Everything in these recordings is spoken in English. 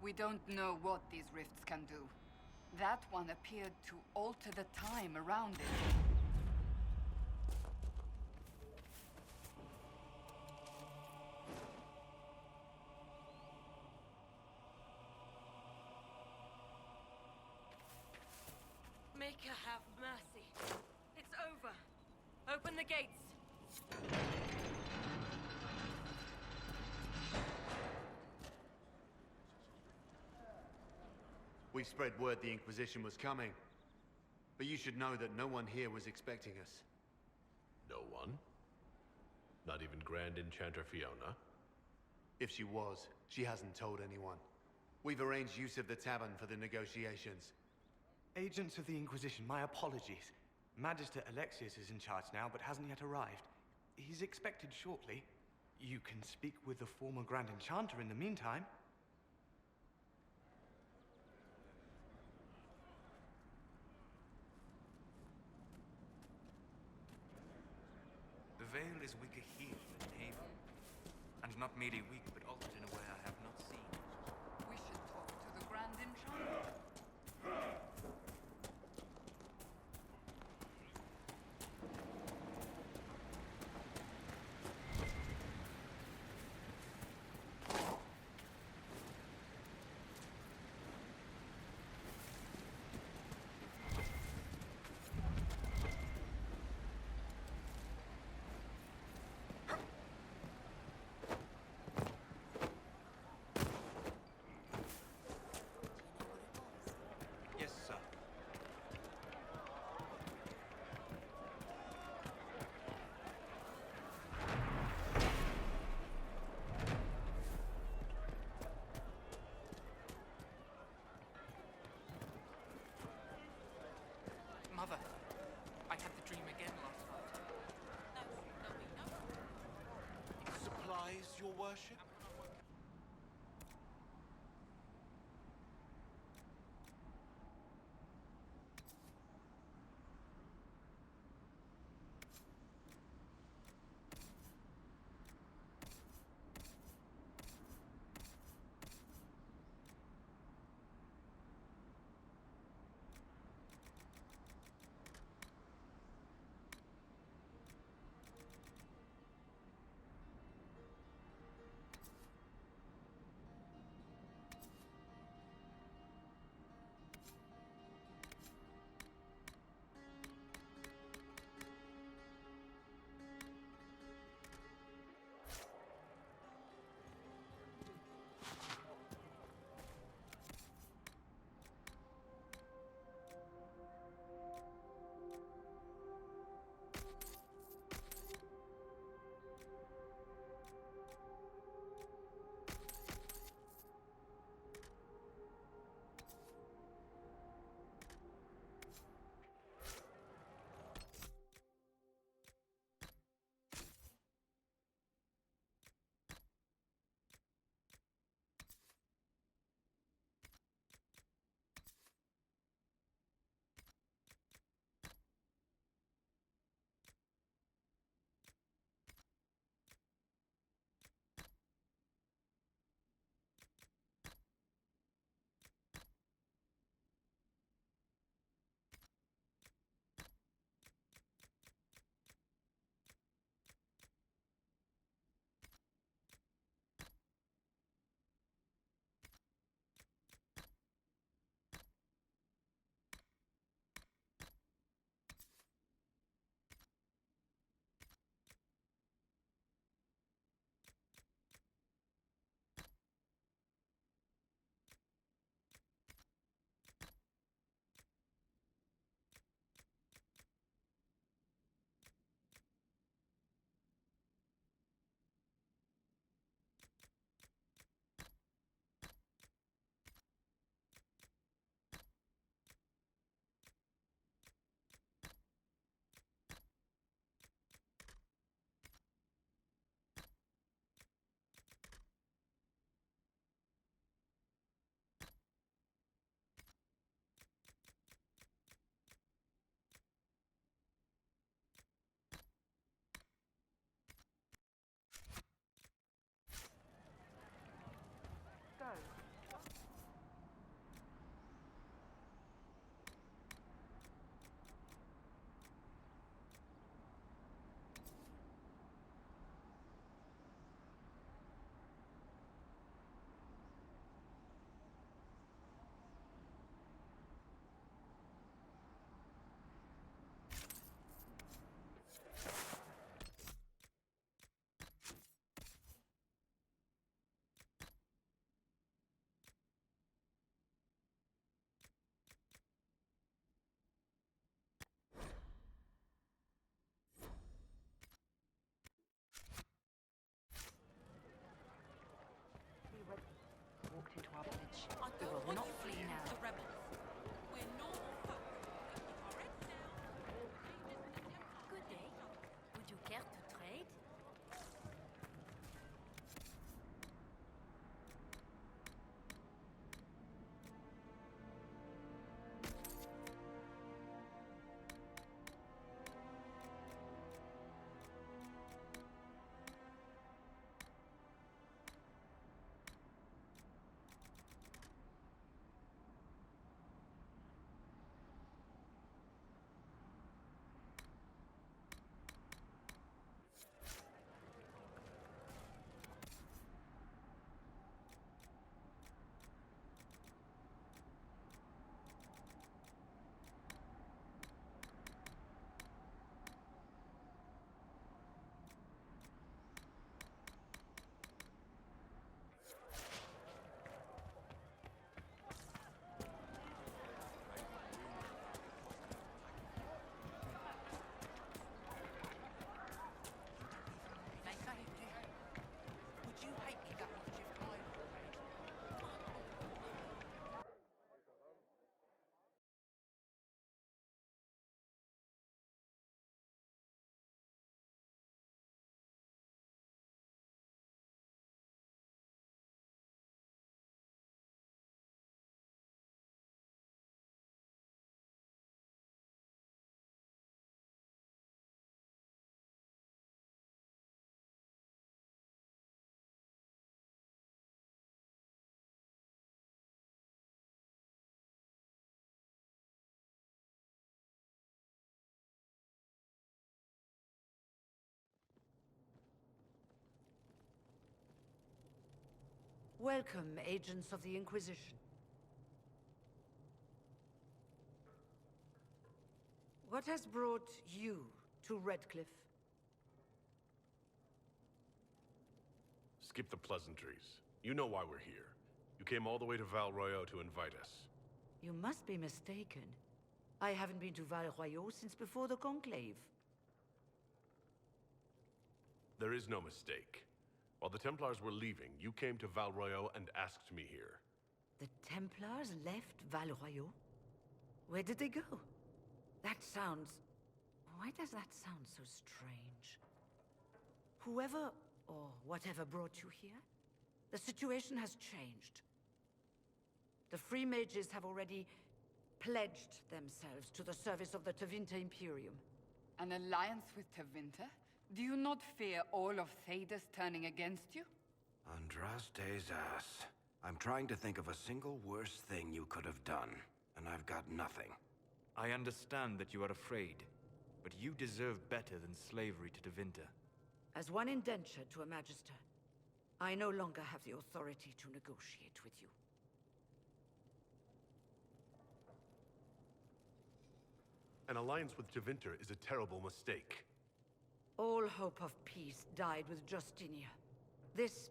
We don't know what these rifts can do. That one appeared to alter the time around it. Make her have mercy. It's over. Open the gates. We spread word the Inquisition was coming. But you should know that no one here was expecting us. No one? Not even Grand Enchanter Fiona? If she was, she hasn't told anyone. We've arranged use of the tavern for the negotiations. Agents of the Inquisition, my apologies. Magister Alexius is in charge now, but hasn't yet arrived. He's expected shortly. You can speak with the former Grand Enchanter in the meantime. The veil is weaker here than in Haven. And not merely weak, but altered in a way I have not seen. We should talk to the Grand Enchanter. Yes, sir. Mother, I had the dream again last night. Supplies, your worship? Welcome, agents of the Inquisition. What has brought you to Redcliffe? Skip the pleasantries. You know why we're here. You came all the way to Val Royeaux to invite us. You must be mistaken. I haven't been to Val Royeaux since before the Conclave. There is no mistake. While the Templars were leaving, you came to Val Royeaux and asked me here. The Templars left Val Royeaux? Where did they go? That sounds... Why does that sound so strange? Whoever or whatever brought you here, the situation has changed. The Free Mages have already pledged themselves to the service of the Tevinter Imperium. An alliance with Tevinter? Do you not fear all of Thedas turning against you? Andraste's ass. I'm trying to think of a single worse thing you could have done, and I've got nothing. I understand that you are afraid, but you deserve better than slavery to Tevinter. As one indentured to a Magister, I no longer have the authority to negotiate with you. An alliance with Tevinter is a terrible mistake. All hope of peace died with Justinia. This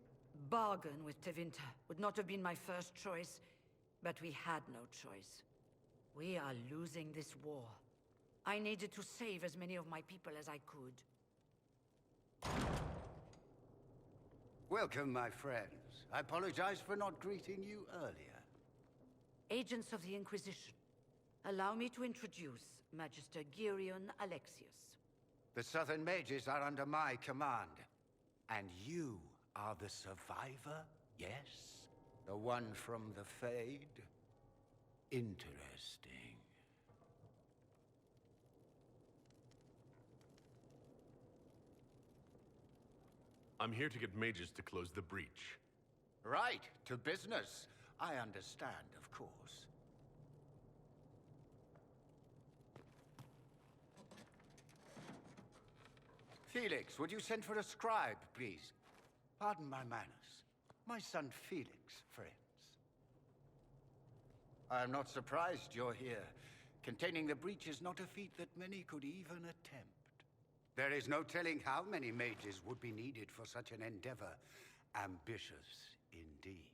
bargain with Tevinter would not have been my first choice, but we had no choice. We are losing this war. I needed to save as many of my people as I could. Welcome, my friends. I apologize for not greeting you earlier. Agents of the Inquisition, allow me to introduce Magister Girion Alexius. The Southern Mages are under my command. And you are the survivor, yes? The one from the Fade? Interesting. I'm here to get mages to close the breach. Right, to business. I understand, of course. Felix, would you send for a scribe, please? Pardon my manners. My son Felix, friends. I am not surprised you're here. Containing the breach is not a feat that many could even attempt. There is no telling how many mages would be needed for such an endeavor. Ambitious, indeed.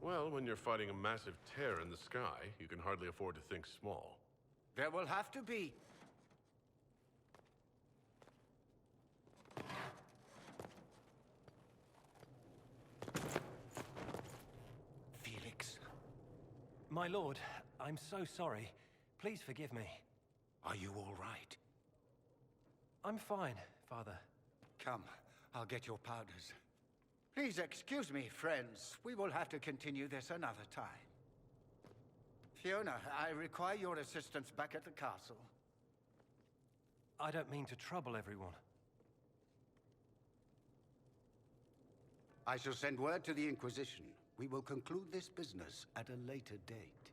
Well, when you're fighting a massive tear in the sky, you can hardly afford to think small. There will have to be. Felix. My lord, I'm so sorry. Please forgive me. Are you all right? I'm fine, Father. Come, I'll get your powders. Please excuse me, friends. We will have to continue this another time. Fiona, I require your assistance back at the castle. I don't mean to trouble everyone. I shall send word to the Inquisition. We will conclude this business at a later date.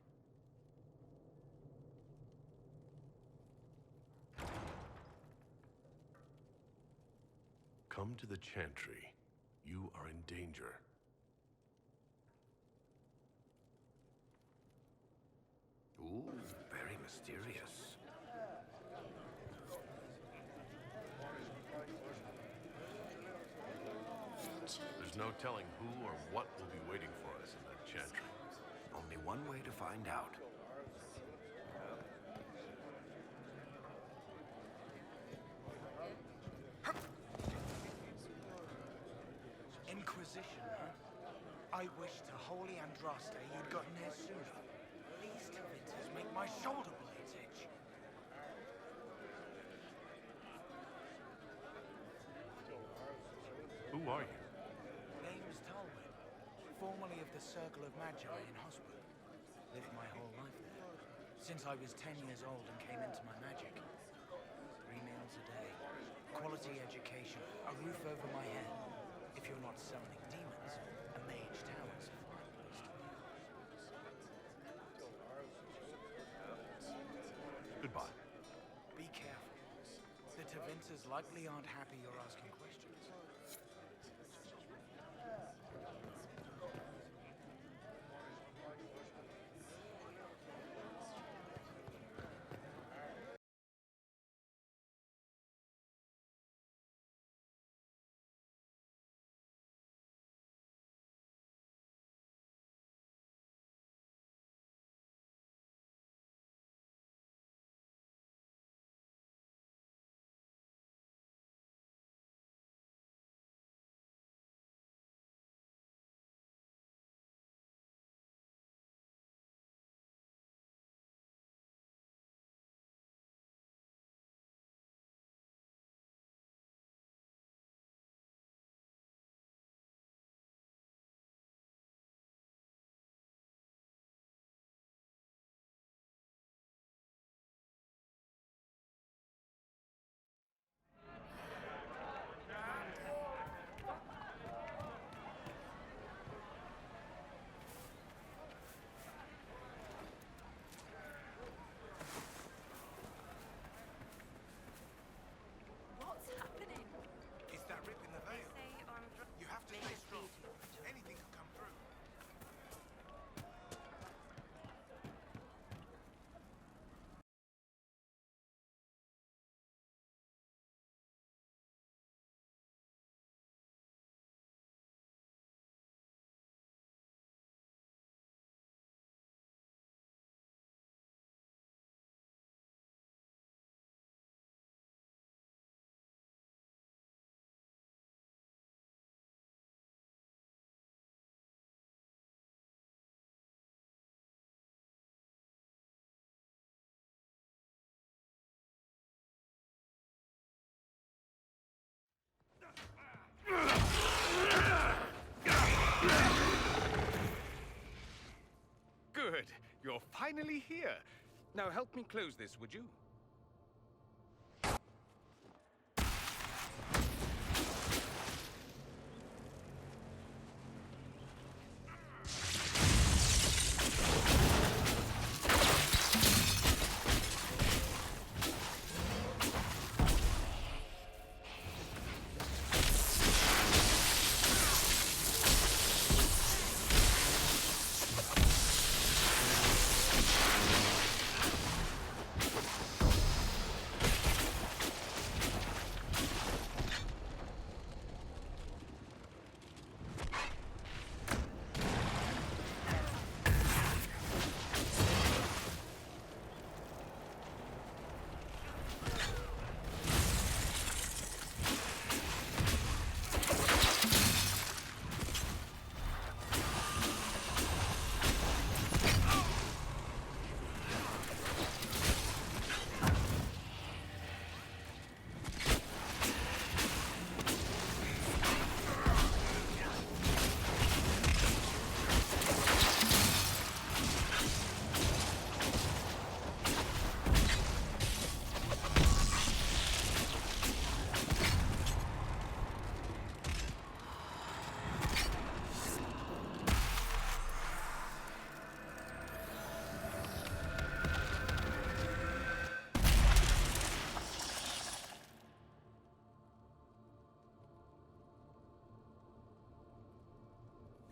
Come to the Chantry. You are in danger. Ooh, very mysterious. There's no telling who or what will be waiting for us in that Chantry. Only one way to find out. Inquisition, huh? I wish to holy Andraste you'd gotten here sooner. These Tevinters make my shoulder blades itch. Who are you? Name's Talwyn, formerly of the Circle of Magi in Hosbrook. Lived my whole life there. Since I was 10 years old and came into my magic. 3 meals a day, quality education, a roof over my head. If you're not summoning demons, a mage tower's a fine place to be. Goodbye. Be careful. The Tevinter Chancers likely aren't happy you're asking questions. What's happening? It's that rip in the veil. You have to stay strong. Anything could come through. Good. You're finally here. Now help me close this, would you?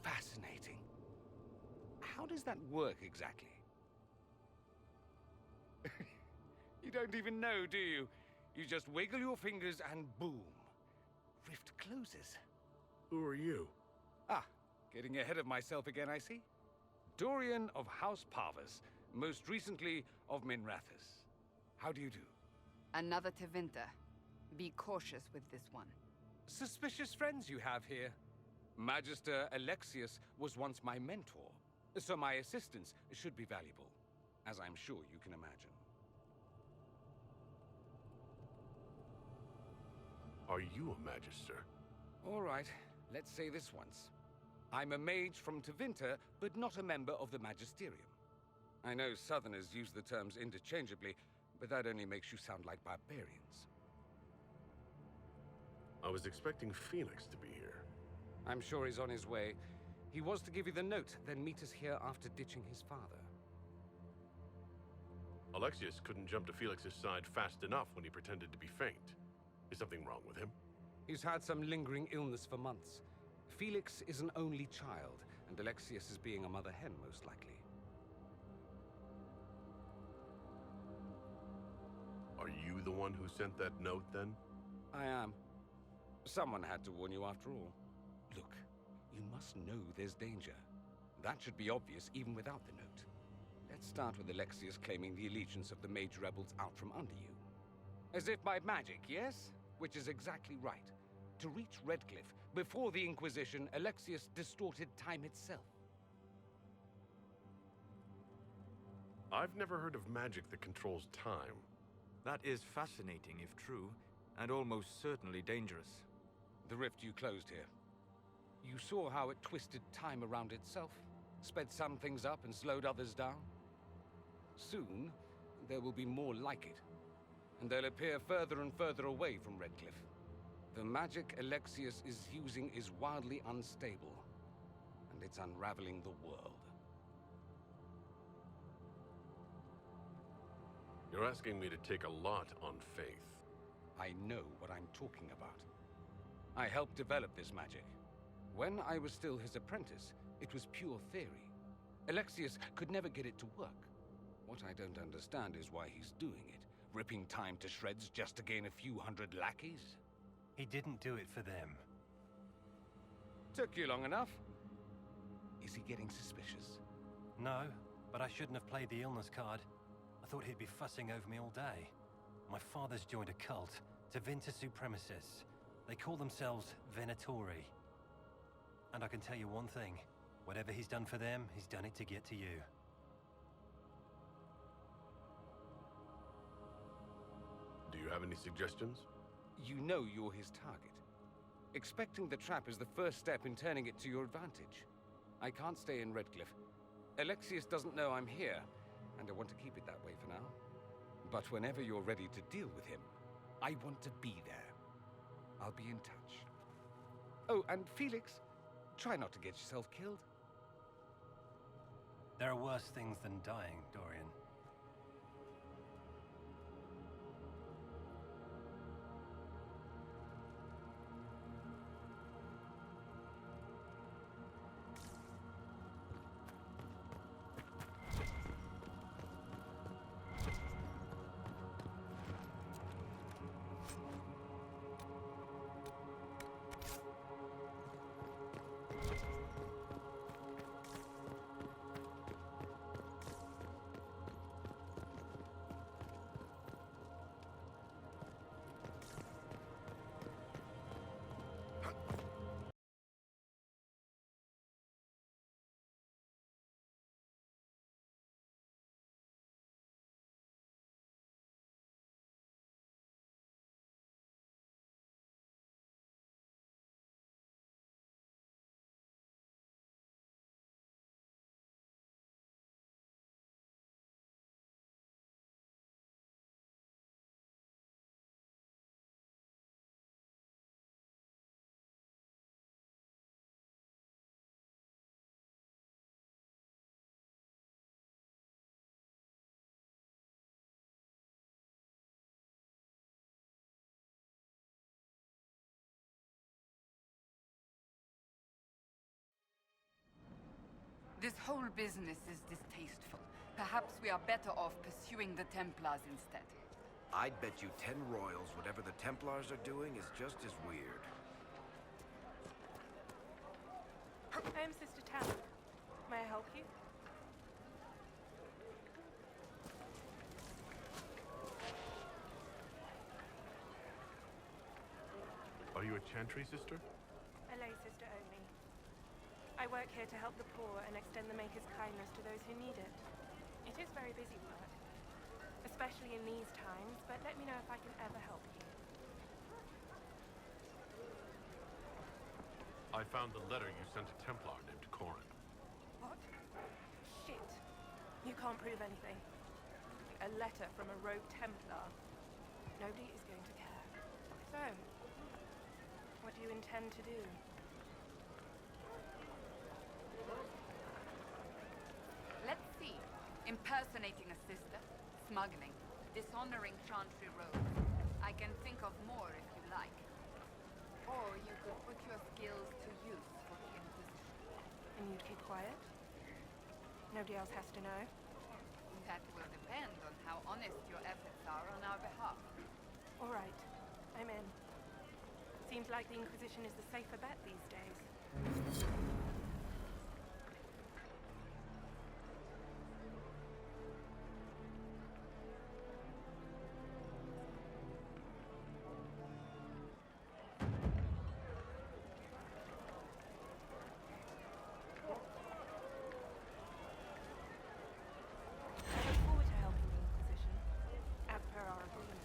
Fascinating. How does that work exactly? You don't even know, do you? You just wiggle your fingers and boom. Rift closes. Who are you? Ah, getting ahead of myself again, I see. Dorian of House Parvus, most recently of Minrathous. How do you do? Another Tevinter. Be cautious with this one. Suspicious friends you have here. Magister Alexius was once my mentor, so my assistance should be valuable, as I'm sure you can imagine. Are you a Magister? All right, let's say this once. I'm a mage from Tevinter, but not a member of the Magisterium. I know Southerners use the terms interchangeably, but that only makes you sound like barbarians. I was expecting Phoenix to be here. I'm sure he's on his way. He was to give you the note, then meet us here after ditching his father. Alexius couldn't jump to Felix's side fast enough when he pretended to be faint. Is something wrong with him? He's had some lingering illness for months. Felix is an only child, and Alexius is being a mother hen, most likely. Are you the one who sent that note, then? I am. Someone had to warn you after all. Look, you must know there's danger. That should be obvious even without the note. Let's start with Alexius claiming the allegiance of the mage rebels out from under you. As if by magic, yes? Which is exactly right. To reach Redcliffe, before the Inquisition, Alexius distorted time itself. I've never heard of magic that controls time. That is fascinating if true, and almost certainly dangerous. The rift you closed here. You saw how it twisted time around itself, sped some things up and slowed others down. Soon, there will be more like it, and they'll appear further and further away from Redcliffe. The magic Alexius is using is wildly unstable, and it's unraveling the world. You're asking me to take a lot on faith. I know what I'm talking about. I helped develop this magic. When I was still his apprentice, it was pure theory. Alexius could never get it to work. What I don't understand is why he's doing it, ripping time to shreds just to gain a few hundred lackeys. He didn't do it for them. Took you long enough. Is he getting suspicious? No, but I shouldn't have played the illness card. I thought he'd be fussing over me all day. My father's joined a cult, Tevinter Supremacists. They call themselves Venatori. And I can tell you one thing. Whatever he's done for them, he's done it to get to you. Do you have any suggestions? You know you're his target. Expecting the trap is the first step in turning it to your advantage. I can't stay in Redcliffe. Alexius doesn't know I'm here, and I want to keep it that way for now. But whenever you're ready to deal with him, I want to be there. I'll be in touch. Oh, and Felix, try not to get yourself killed. There are worse things than dying, Dorian. This whole business is distasteful. Perhaps we are better off pursuing the Templars instead. I'd bet you 10 royals whatever the Templars are doing is just as weird. I'm Sister Tam. May I help you? Are you a chantry sister? A lay sister only. I work here to help the poor and extend the Maker's kindness to those who need it. It is very busy work, especially in these times, but let me know if I can ever help you. I found the letter you sent to Templar named Corin. What? Shit. You can't prove anything. A letter from a rogue Templar. Nobody is going to care. So, what do you intend to do? Let's see. Impersonating a sister, smuggling, dishonoring Chantry robes. I can think of more if you like. Or you could put your skills to use for the Inquisition. And you'd keep quiet? Nobody else has to know? That will depend on how honest your efforts are on our behalf. All right, I'm in. Seems like the Inquisition is the safer bet these days. I look forward to helping the Inquisition, as per our agreement.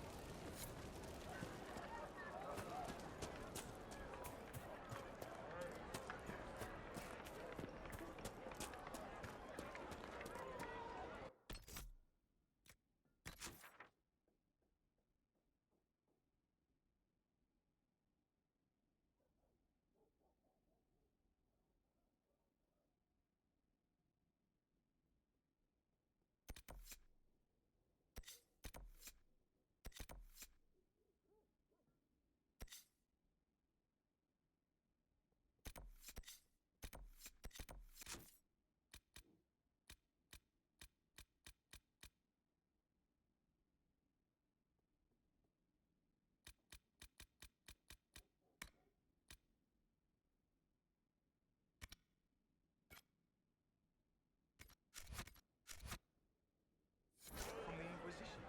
From the Inquisition.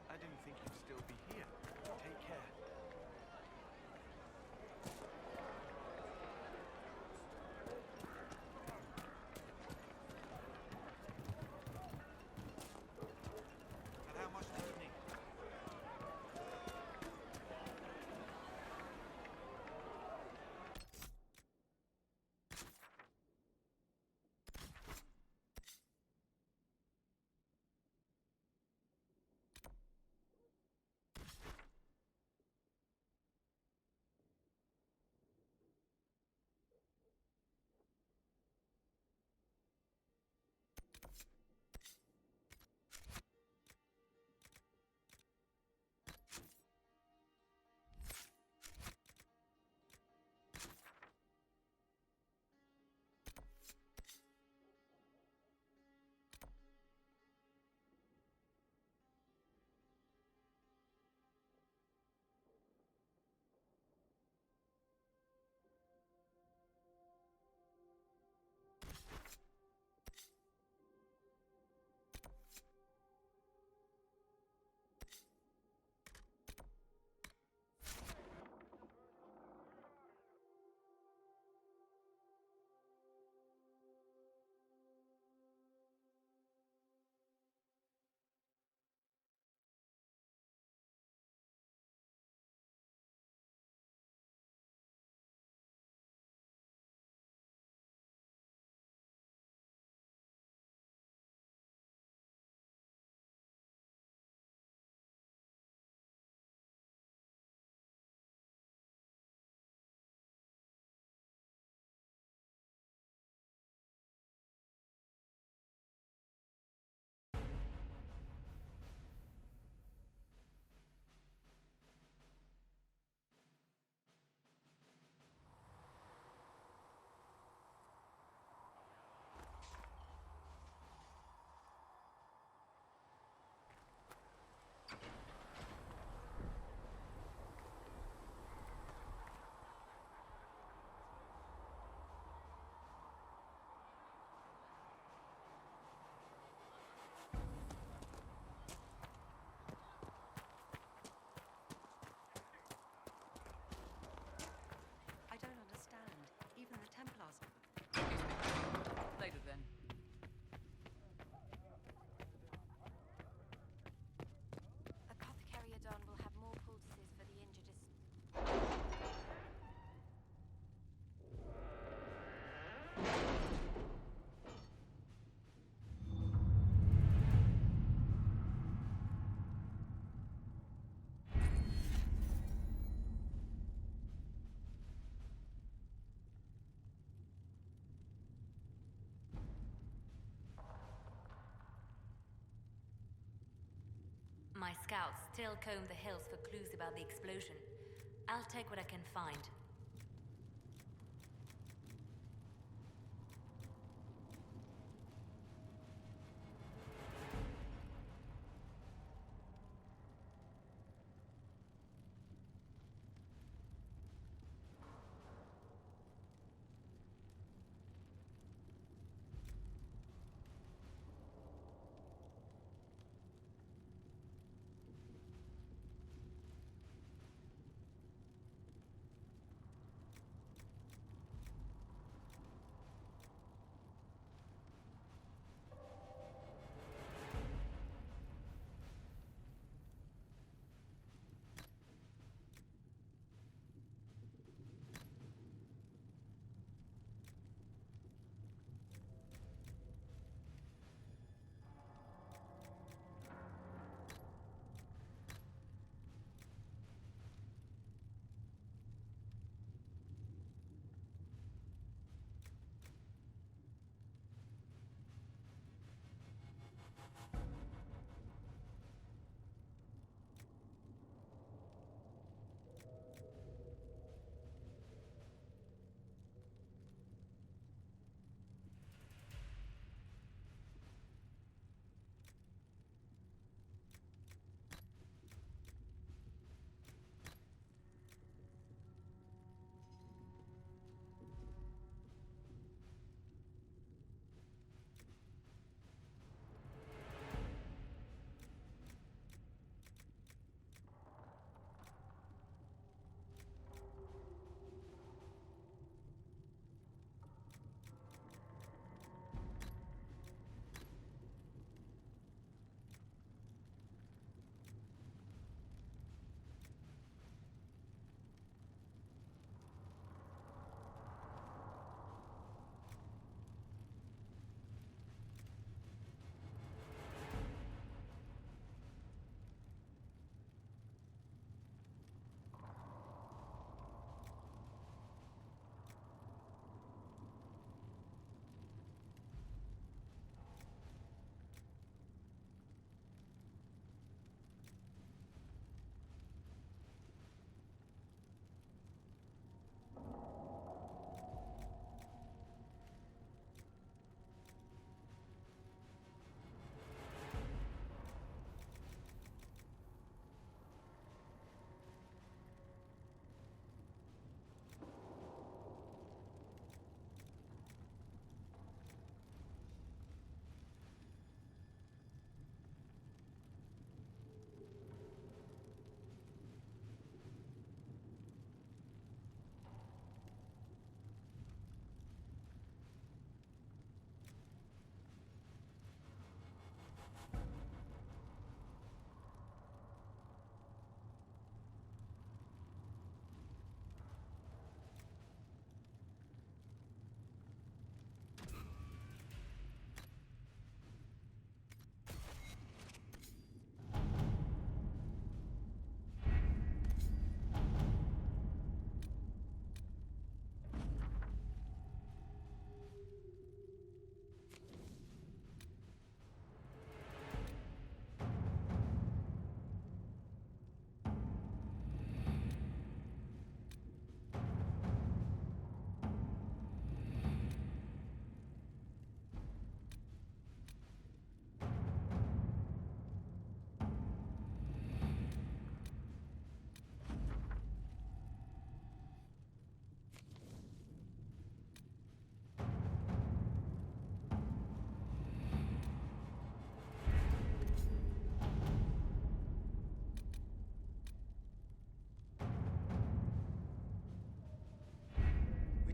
I didn't think you'd still be here. Take care. And how much do you need? I don't understand. Even the Templars. Later then. Apothecary Adon will have more poultices for the injured. My scouts still comb the hills for clues about the explosion, I'll take what I can find.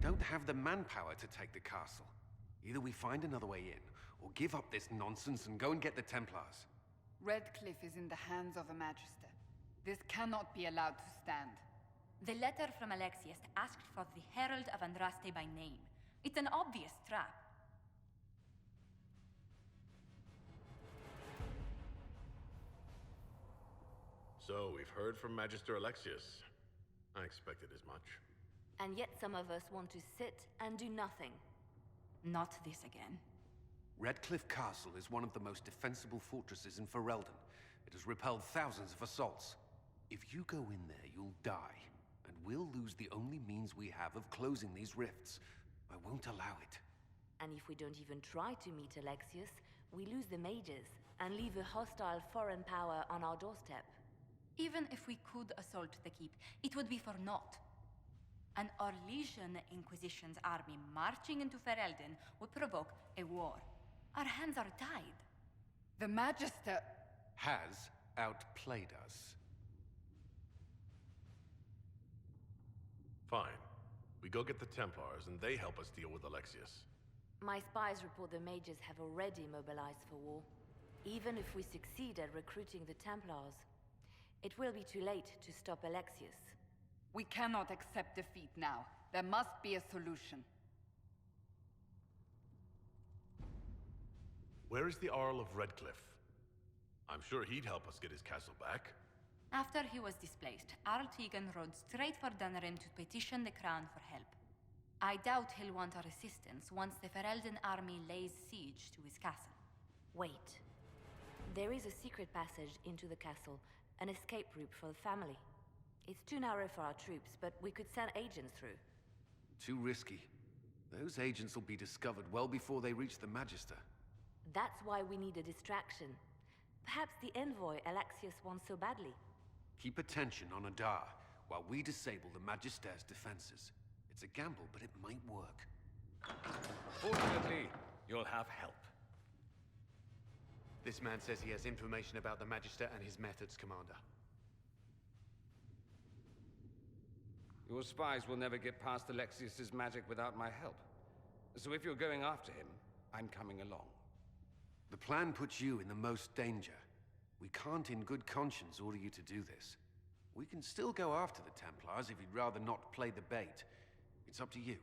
Don't have the manpower to take the castle. Either we find another way in, or give up this nonsense and go and get the Templars. Redcliffe is in the hands of a Magister. This cannot be allowed to stand. The letter from Alexius asked for the Herald of Andraste by name. It's an obvious trap. So, we've heard from Magister Alexius. I expected as much. And yet some of us want to sit and do nothing. Not this again. Redcliffe Castle is one of the most defensible fortresses in Ferelden. It has repelled thousands of assaults. If you go in there, you'll die. And we'll lose the only means we have of closing these rifts. I won't allow it. And if we don't even try to meet Alexius, we lose the mages and leave a hostile foreign power on our doorstep. Even if we could assault the keep, it would be for naught. An Orlesian Inquisition's army marching into Ferelden would provoke a war. Our hands are tied. The Magister has outplayed us. Fine. We go get the Templars, and they help us deal with Alexius. My spies report the mages have already mobilized for war. Even if we succeed at recruiting the Templars, it will be too late to stop Alexius. We cannot accept defeat now. There must be a solution. Where is the Earl of Redcliffe? I'm sure he'd help us get his castle back. After he was displaced, Arl Tegan rode straight for Dunrin to petition the Crown for help. I doubt he'll want our assistance once the Ferelden army lays siege to his castle. Wait. There is a secret passage into the castle, an escape route for the family. It's too narrow for our troops, but we could send agents through. Too risky. Those agents will be discovered well before they reach the Magister. That's why we need a distraction. Perhaps the envoy Alexius wants so badly. Keep attention on Adar while we disable the Magister's defenses. It's a gamble, but it might work. Fortunately, you'll have help. This man says he has information about the Magister and his methods, Commander. Your spies will never get past Alexius's magic without my help. So if you're going after him, I'm coming along. The plan puts you in the most danger. We can't in good conscience order you to do this. We can still go after the Templars if you'd rather not play the bait. It's up to you.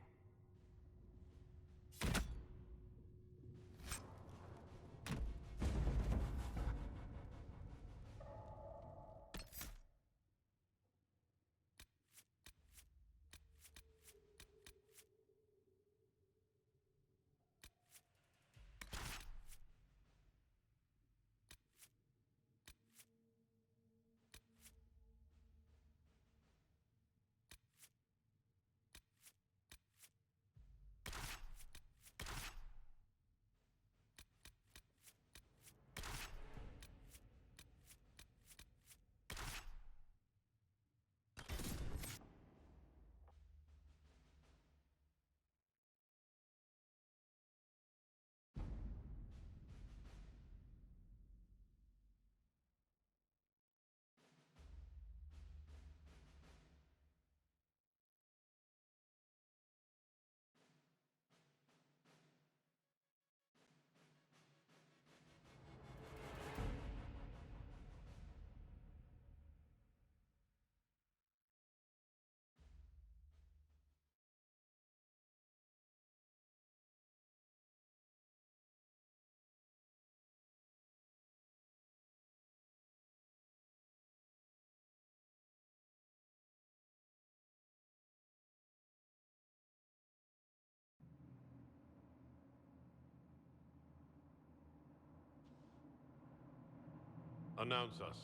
Announce us.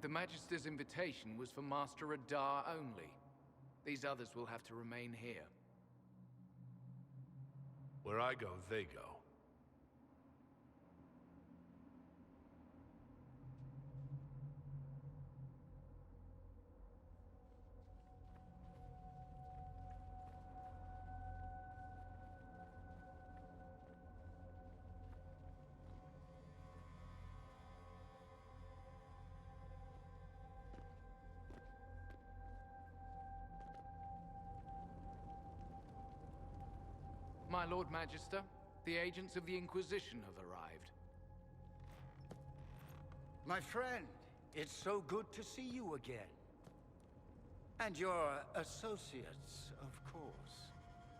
The Magister's invitation was for Master Adar only. These others will have to remain here. Where I go, they go. My Lord Magister, the agents of the Inquisition have arrived. My friend, it's so good to see you again. And your associates, of course.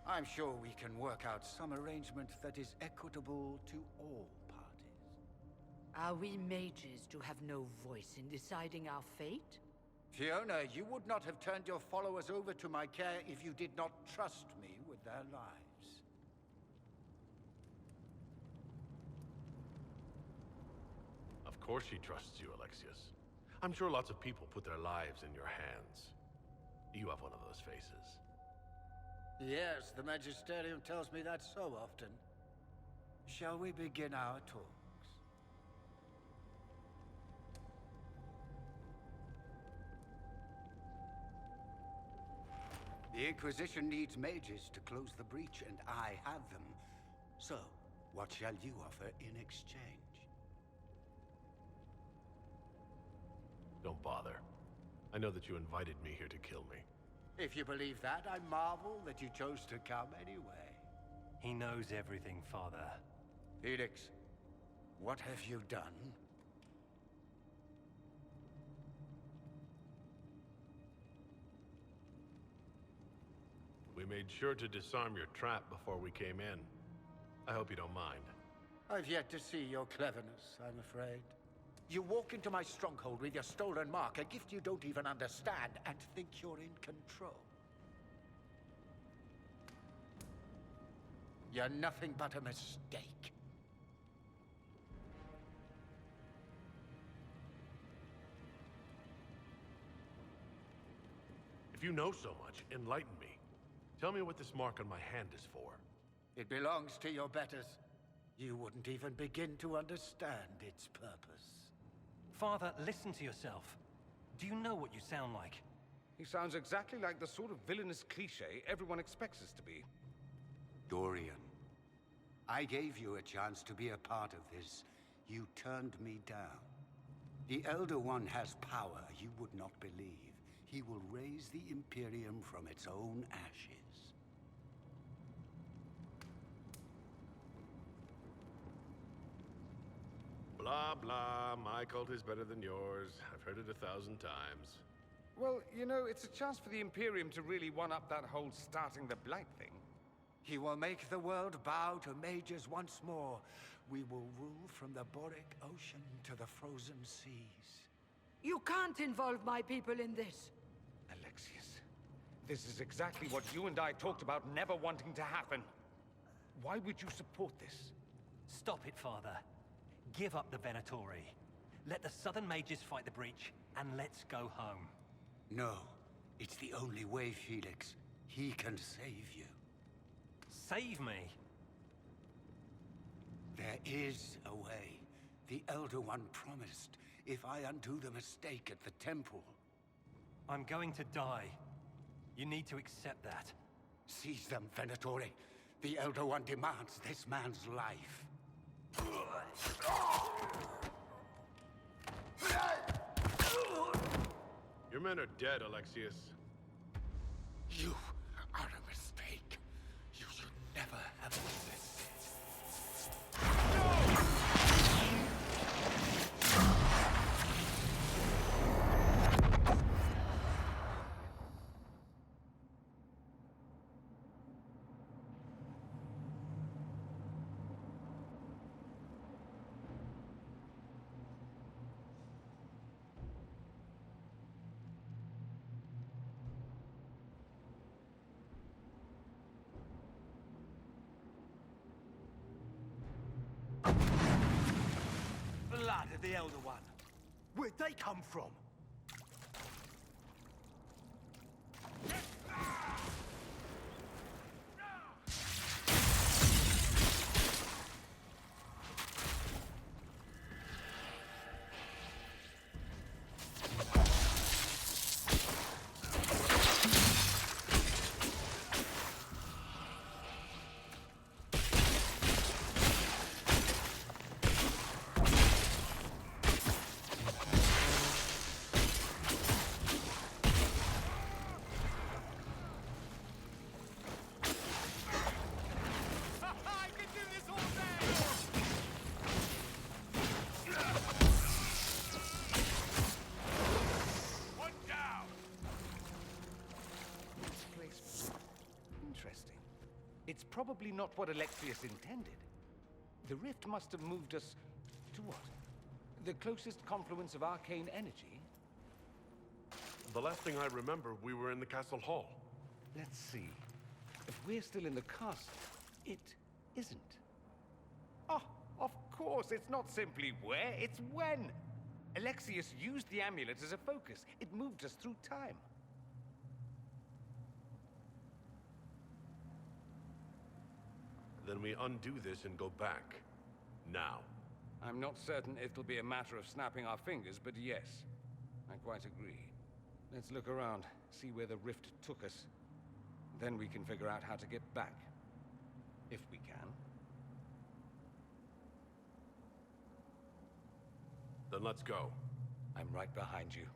I'm sure we can work out some arrangement that is equitable to all parties. Are we mages to have no voice in deciding our fate? Fiona, you would not have turned your followers over to my care if you did not trust me with their lives. Of course she trusts you, Alexius. I'm sure lots of people put their lives in your hands. You have one of those faces. Yes, the Magisterium tells me that so often. Shall we begin our talks? The Inquisition needs mages to close the breach, and I have them. So, what shall you offer in exchange? Don't bother. I know that you invited me here to kill me. If you believe that, I marvel that you chose to come anyway. He knows everything, Father. Felix, what have you done? We made sure to disarm your trap before we came in. I hope you don't mind. I've yet to see your cleverness, I'm afraid. You walk into my stronghold with your stolen mark, a gift you don't even understand, and think you're in control. You're nothing but a mistake. If you know so much, enlighten me. Tell me what this mark on my hand is for. It belongs to your betters. You wouldn't even begin to understand its purpose. Father, listen to yourself. Do you know what you sound like? He sounds exactly like the sort of villainous cliché everyone expects us to be. Dorian, I gave you a chance to be a part of this. You turned me down. The Elder One has power you would not believe. He will raise the Imperium from its own ashes. Blah, blah. My cult is better than yours. I've heard it 1,000 times. Well, you know, it's a chance for the Imperium to really one-up that whole starting the Blight thing. He will make the world bow to mages once more. We will rule from the Boric Ocean to the frozen seas. You can't involve my people in this. Alexius, this is exactly what you and I talked about never wanting to happen. Why would you support this? Stop it, Father. Give up the Venatori. Let the Southern Mages fight the breach, and let's go home. No, it's the only way, Felix. He can save you. Save me? There is a way. The Elder One promised, if I undo the mistake at the temple. I'm going to die. You need to accept that. Seize them, Venatori. The Elder One demands this man's life. Your men are dead, Alexius. You are a mistake. You should never have done this. Blood of the Elder One. Where'd they come from? It's probably not what Alexius intended. The rift must have moved us to what? The closest confluence of arcane energy? The last thing I remember, we were in the castle hall. Let's see. If we're still in the castle, it isn't. Oh, of course, it's not simply where, it's when. Alexius used the amulet as a focus. It moved us through time. then we undo this and go back. Now. I'm not certain it'll be a matter of snapping our fingers, but yes. I quite agree. Let's look around, see where the rift took us. Then we can figure out how to get back. If we can. Then let's go. I'm right behind you.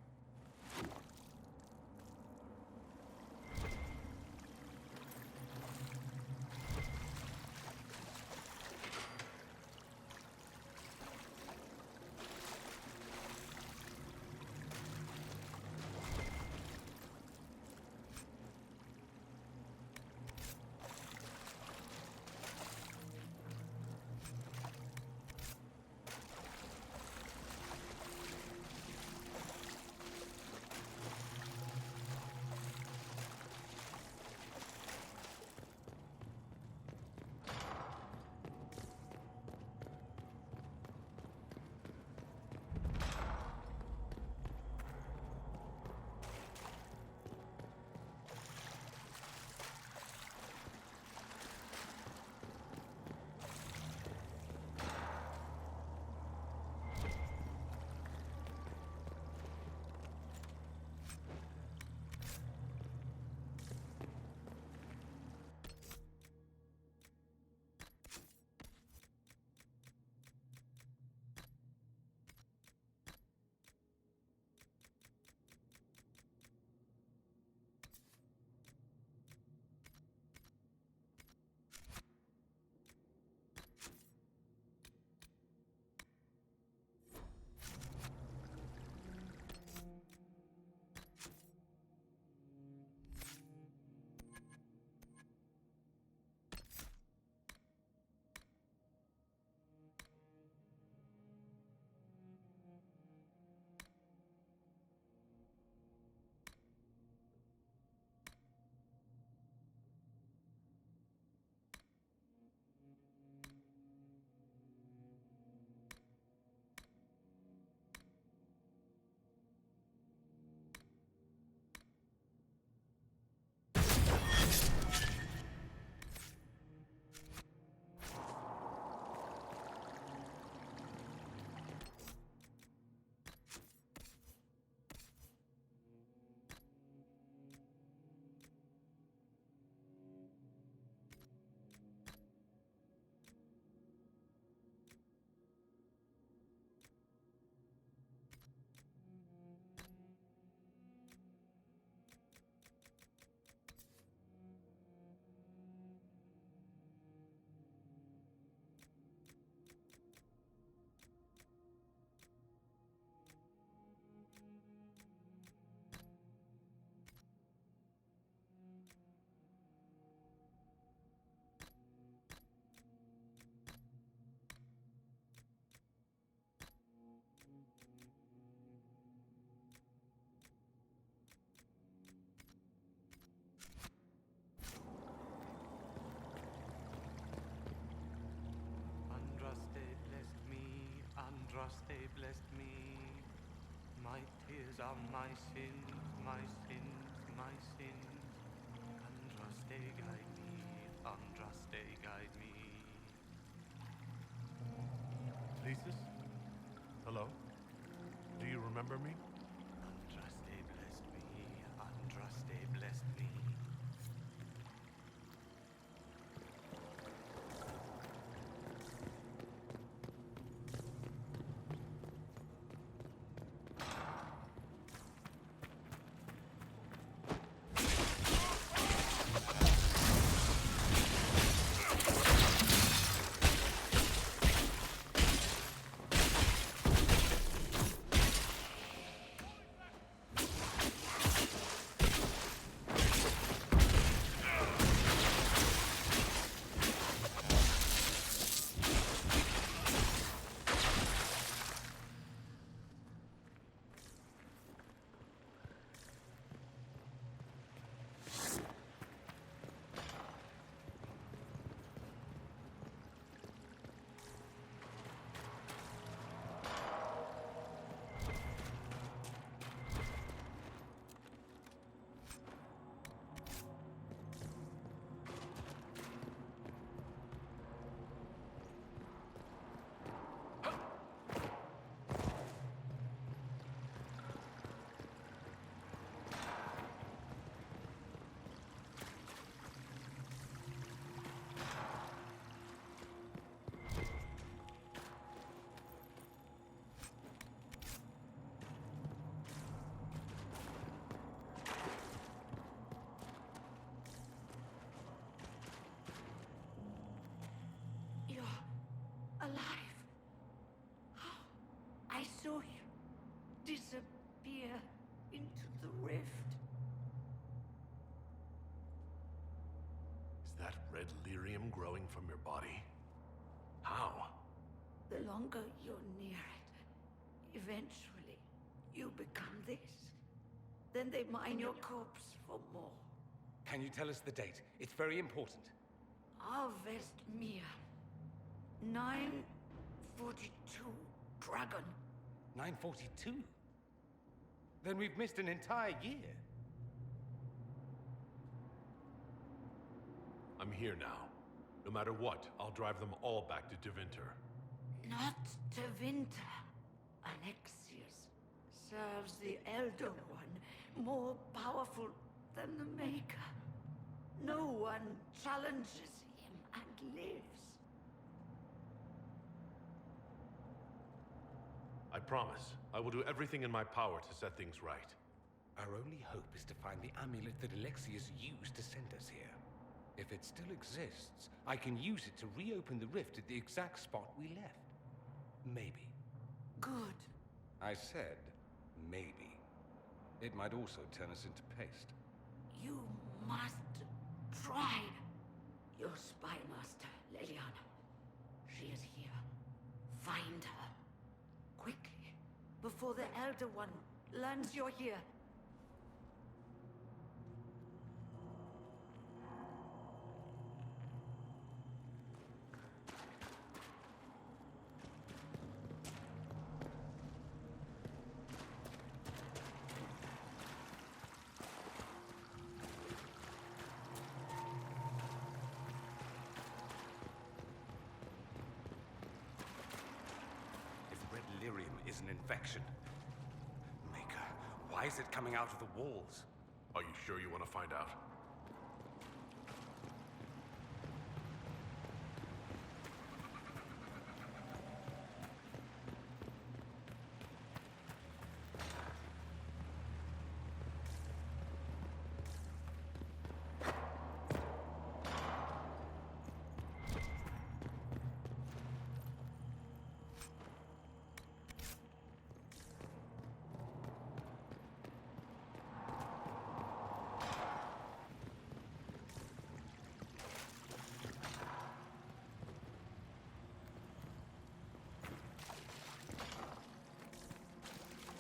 They blessed me. My tears are my sins, my sins, my sins. Andraste guide me, Andraste guide me. Thesis? Hello? Do you remember me? Andraste blessed me, Andraste blessed me. red lyrium growing from your body? How? The longer you're near it, eventually you become this. Then they mine your corpse for more. Can you tell us the date? It's very important. Harvest Mir. 942 Dragon. 942? Then we've missed an entire year. I'm here now. No matter what, I'll drive them all back to Tevinter. Not Tevinter. Alexius serves the Elder One, more powerful than the Maker. No one challenges him and lives. I promise. I will do everything in my power to set things right. Our only hope is to find the amulet that Alexius used to send us here. If it still exists, I can use it to reopen the rift at the exact spot we left. Maybe. Good. I said, maybe. It might also turn us into paste. You must try. Your spy master, Leliana. She is here. Find her. Quickly. Before the Elder One learns you're here. Is an infection. Maker, why is it coming out of the walls? Are you sure you want to find out?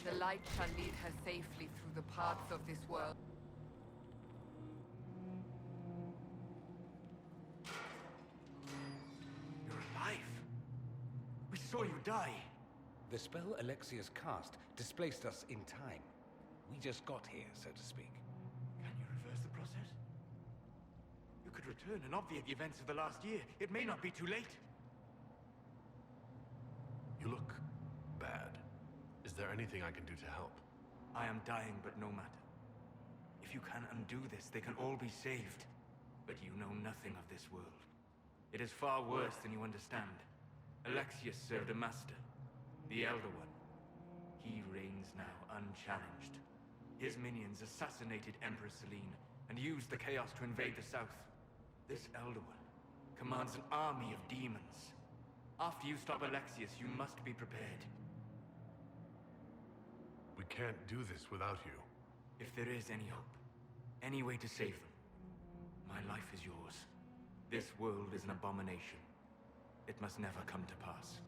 The light shall lead her safely through the paths of this world. You're alive. We saw you die. The spell Alexius cast displaced us in time. We just got here, so to speak. Can you reverse the process? You could return and obviate the events of the last year. It may not be too late. You look bad. Is there anything I can do to help? I am dying, but no matter. If you can undo this, they can all be saved. But you know nothing of this world. It is far worse than you understand. Alexius served a master, the Elder One. He reigns now unchallenged. His minions assassinated Empress Selene and used the chaos to invade the south. This Elder One commands an army of demons. After you stop Alexius, you must be prepared. We can't do this without you. If there is any hope, any way to save them, my life is yours. This world is an abomination. It must never come to pass.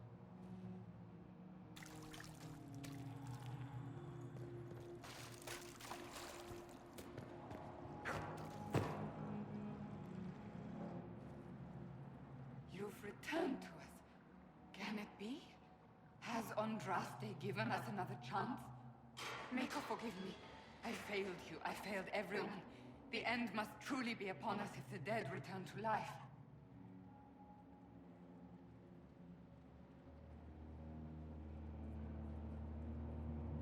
You've returned to us. Can it be? Has Andraste given us another chance? Maker, forgive me. I failed you. I failed everyone. The end must truly be upon us if the dead return to life.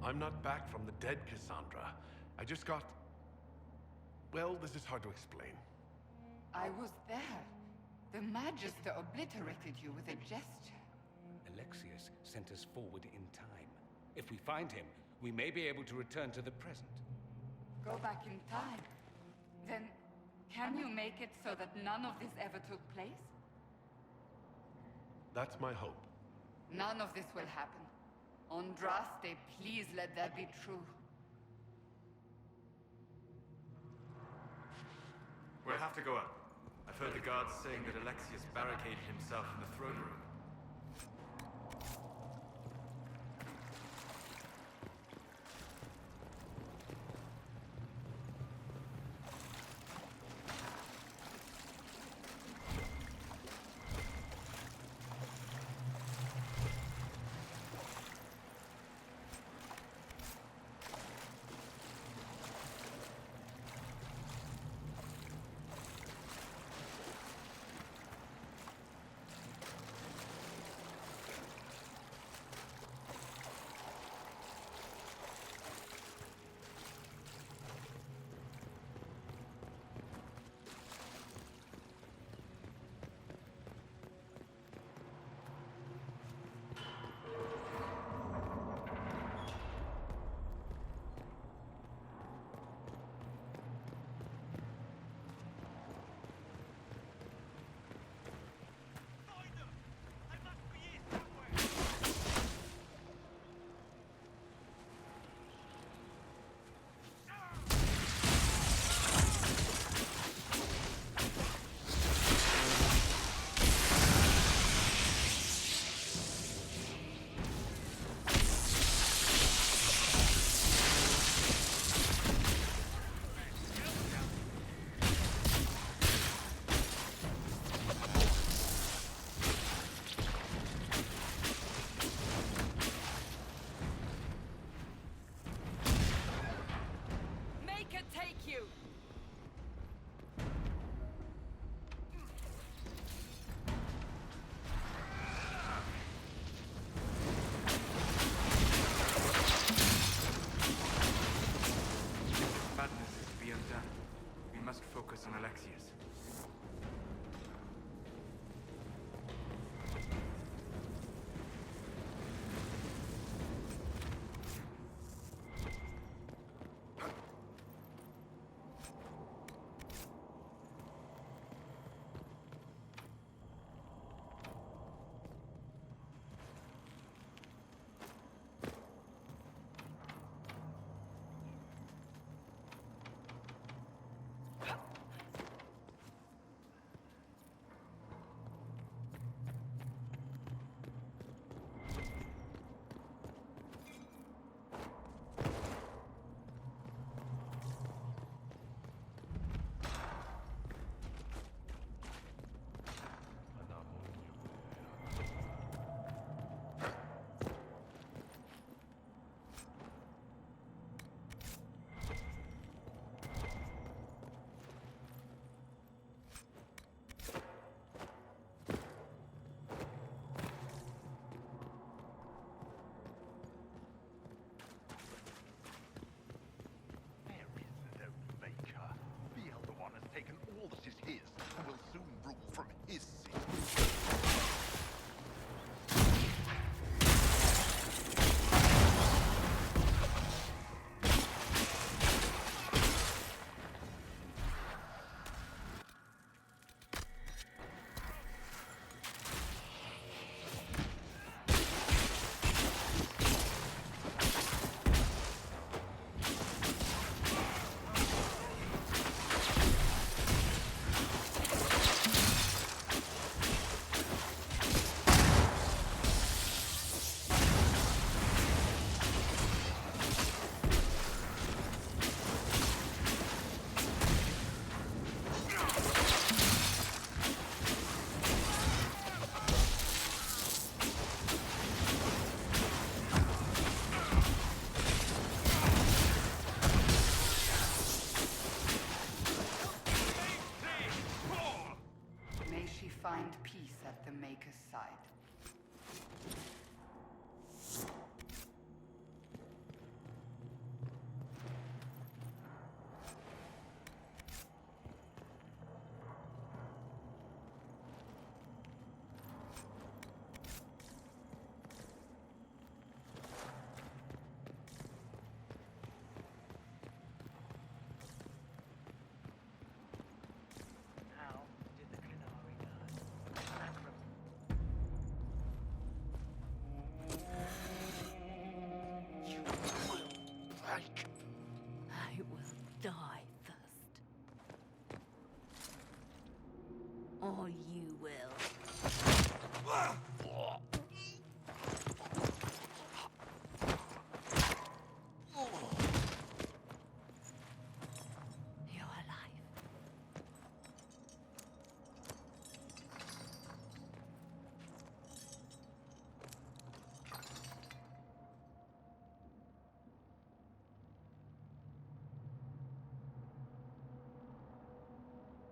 I'm not back from the dead, Cassandra. I just got... Well, this is hard to explain. I was there. The Magister obliterated you with a gesture. Alexius sent us forward in time. If we find him, we may be able to return to the present. Go back in time? Then, can you make it so that none of this ever took place? That's my hope. None of this will happen. Andraste, please let that be true. We'll have to go up. I've I've heard the guards saying that Alexius barricaded himself in the throne room.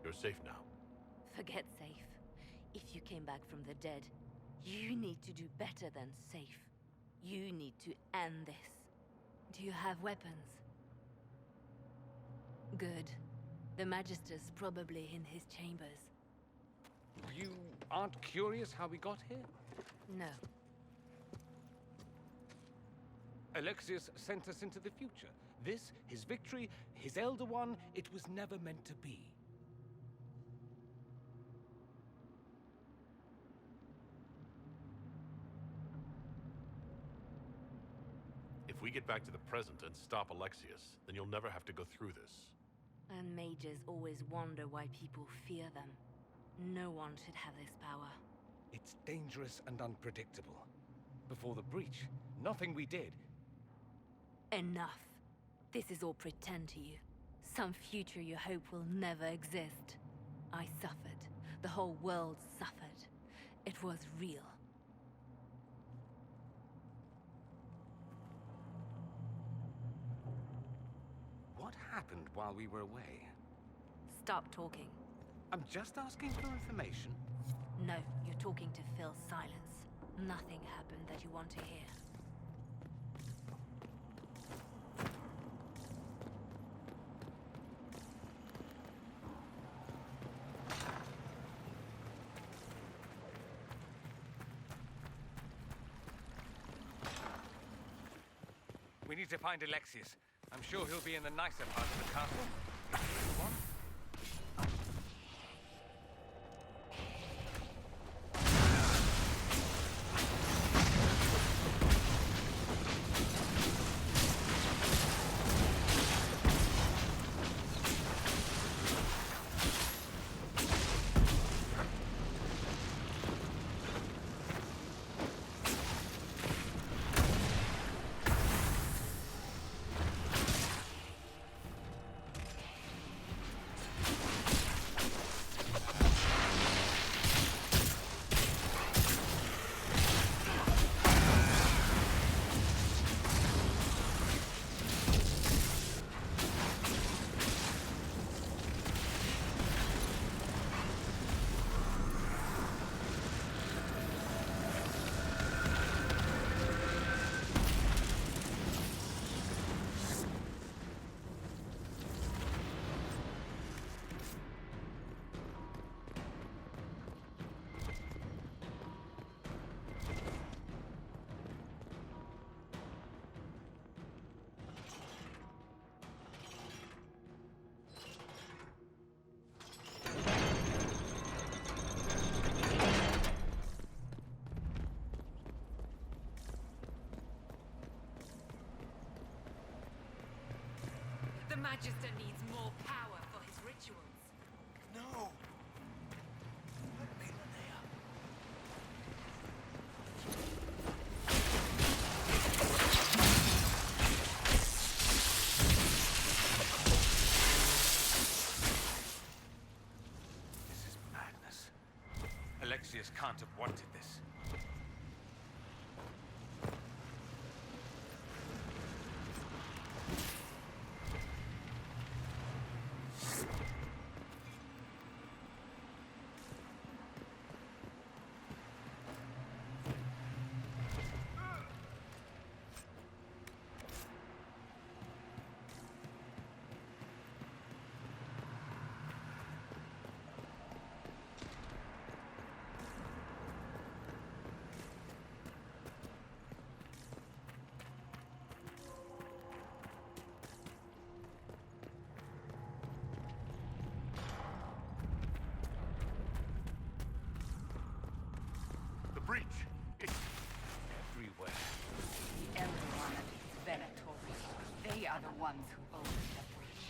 You're safe now. Forget safe. If you came back from the dead, you need to do better than safe. You need to end this. Do you have weapons? Good. The Magister's probably in his chambers. You aren't curious how we got here? No. Alexius sent us into the future. This, his victory, his Elder One, it was never meant to be. If we get back to the present and stop Alexius, then you'll never have to go through this. And mages always wonder why people fear them. No one should have this power. It's dangerous and unpredictable. Before the breach, nothing we did. Enough. This is all pretend to you. Some future you hope will never exist. I suffered. The whole world suffered. It was real. What happened while we were away? Stop talking. I'm just asking for information. No, you're talking to fill silence. Nothing happened that you want to hear. We need to find Alexius. I'm sure he'll be in the nicer part of the castle. One? The Magister needs more power for his rituals. No! This is madness. Alexius can't have wanted this. Breach! It's everywhere. The Elder One and his Venatori. They are the ones who opened the breach.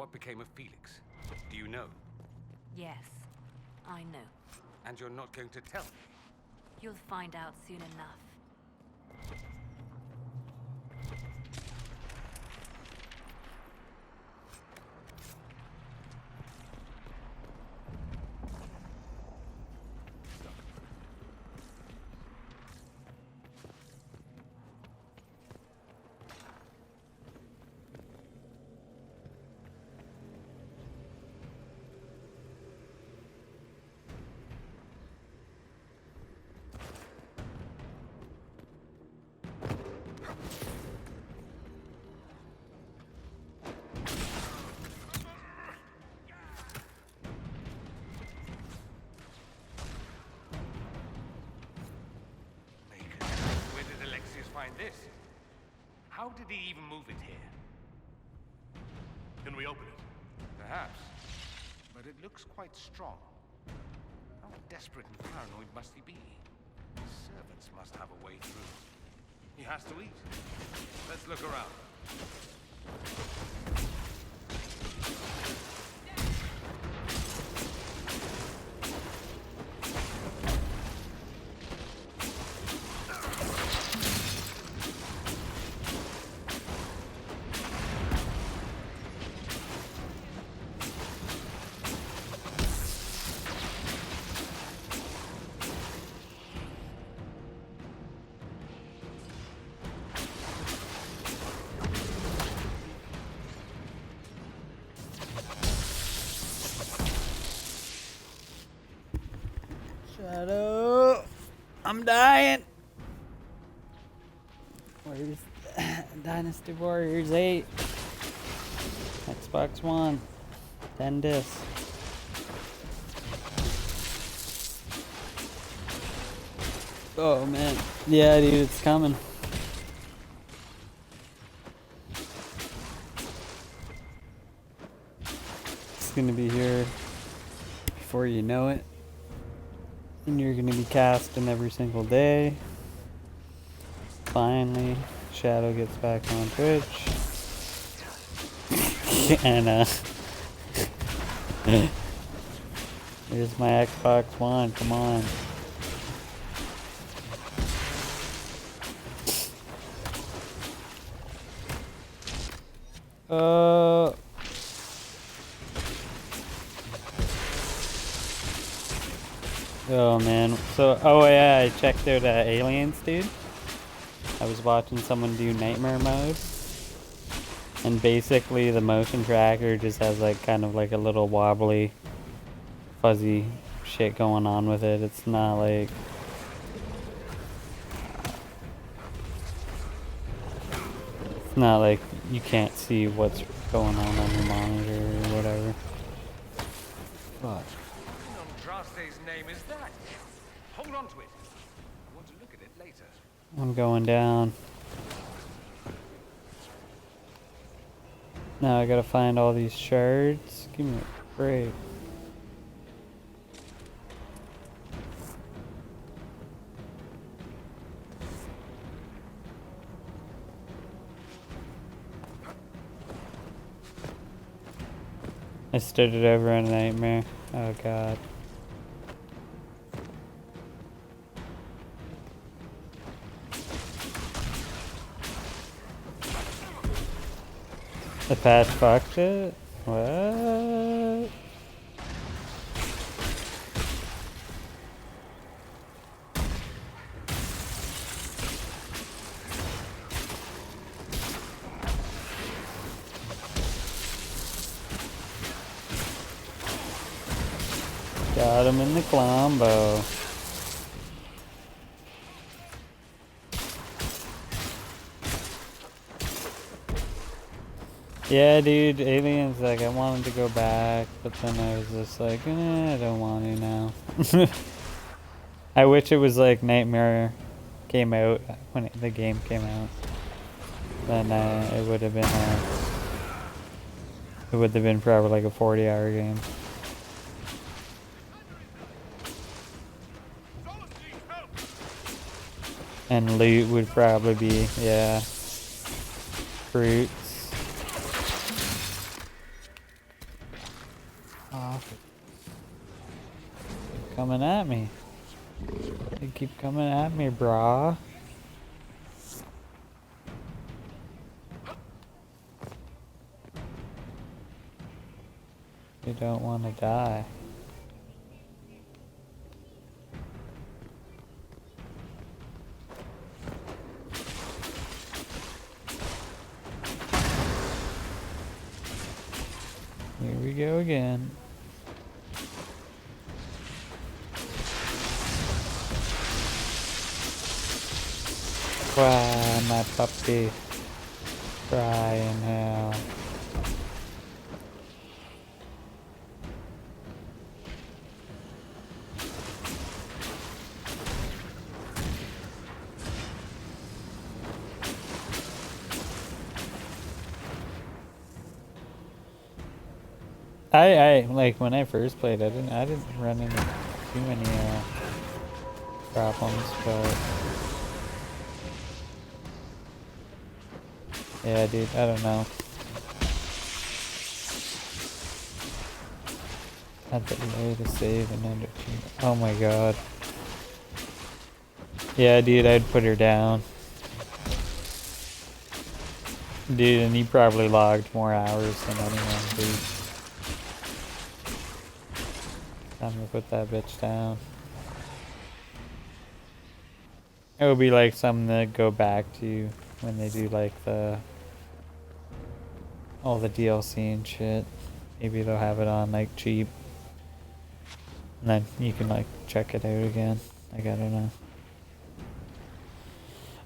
What became of Felix? Do you know? Yes, I know. And you're not going to tell me? You'll find out soon enough. Where did Alexius find this? How did he even move it here? Can we open it? Perhaps. But it looks quite strong. How desperate and paranoid must he be? His servants must have a way through. He has to eat. Let's look around. Shadow, I'm dying. Where's Dynasty Warriors 8? Xbox One, 10 discs. Oh man, yeah, dude, it's coming. It's gonna be here before you know it. And you're gonna be casting every single day. Finally, Shadow gets back on Twitch. And here's my Xbox One, come on. Oh man, so, oh yeah, I checked out Aliens, dude. I was watching someone do Nightmare mode. And basically the motion tracker just has like kind of like a little wobbly, fuzzy shit going on with it. It's not like... It's not like you can't see what's going on your monitor or whatever. Fuck. DrAiN's name is that? Hold on to it. I want to look at it later. I'm going down. Now I gotta find all these shards. Give me a break. I started over on Nightmare. Oh god. The patch fucked it? What? Got him in the combo. Yeah, dude, Aliens, like, I wanted to go back, but then I was just like, I don't want to now. I wish it was like Nightmare came out when the game came out. Then it would have been probably like a 40-hour game. And loot would probably be, yeah, fruits. coming at me. They keep coming at me, brah. You don't want to die. Here we go again. Cry, my puppy. Cry in hell. I like when I first played, I didn't run into too many problems, but yeah, dude, I don't know. Had the way to save and under two. Oh my god. Yeah, dude, I'd put her down. Dude, and you probably logged more hours than anyone, dude. Time to put that bitch down. It would be like something that go back to when they do like all the DLC and shit. Maybe they'll have it on like cheap. And then you can like check it out again. Like, I don't know.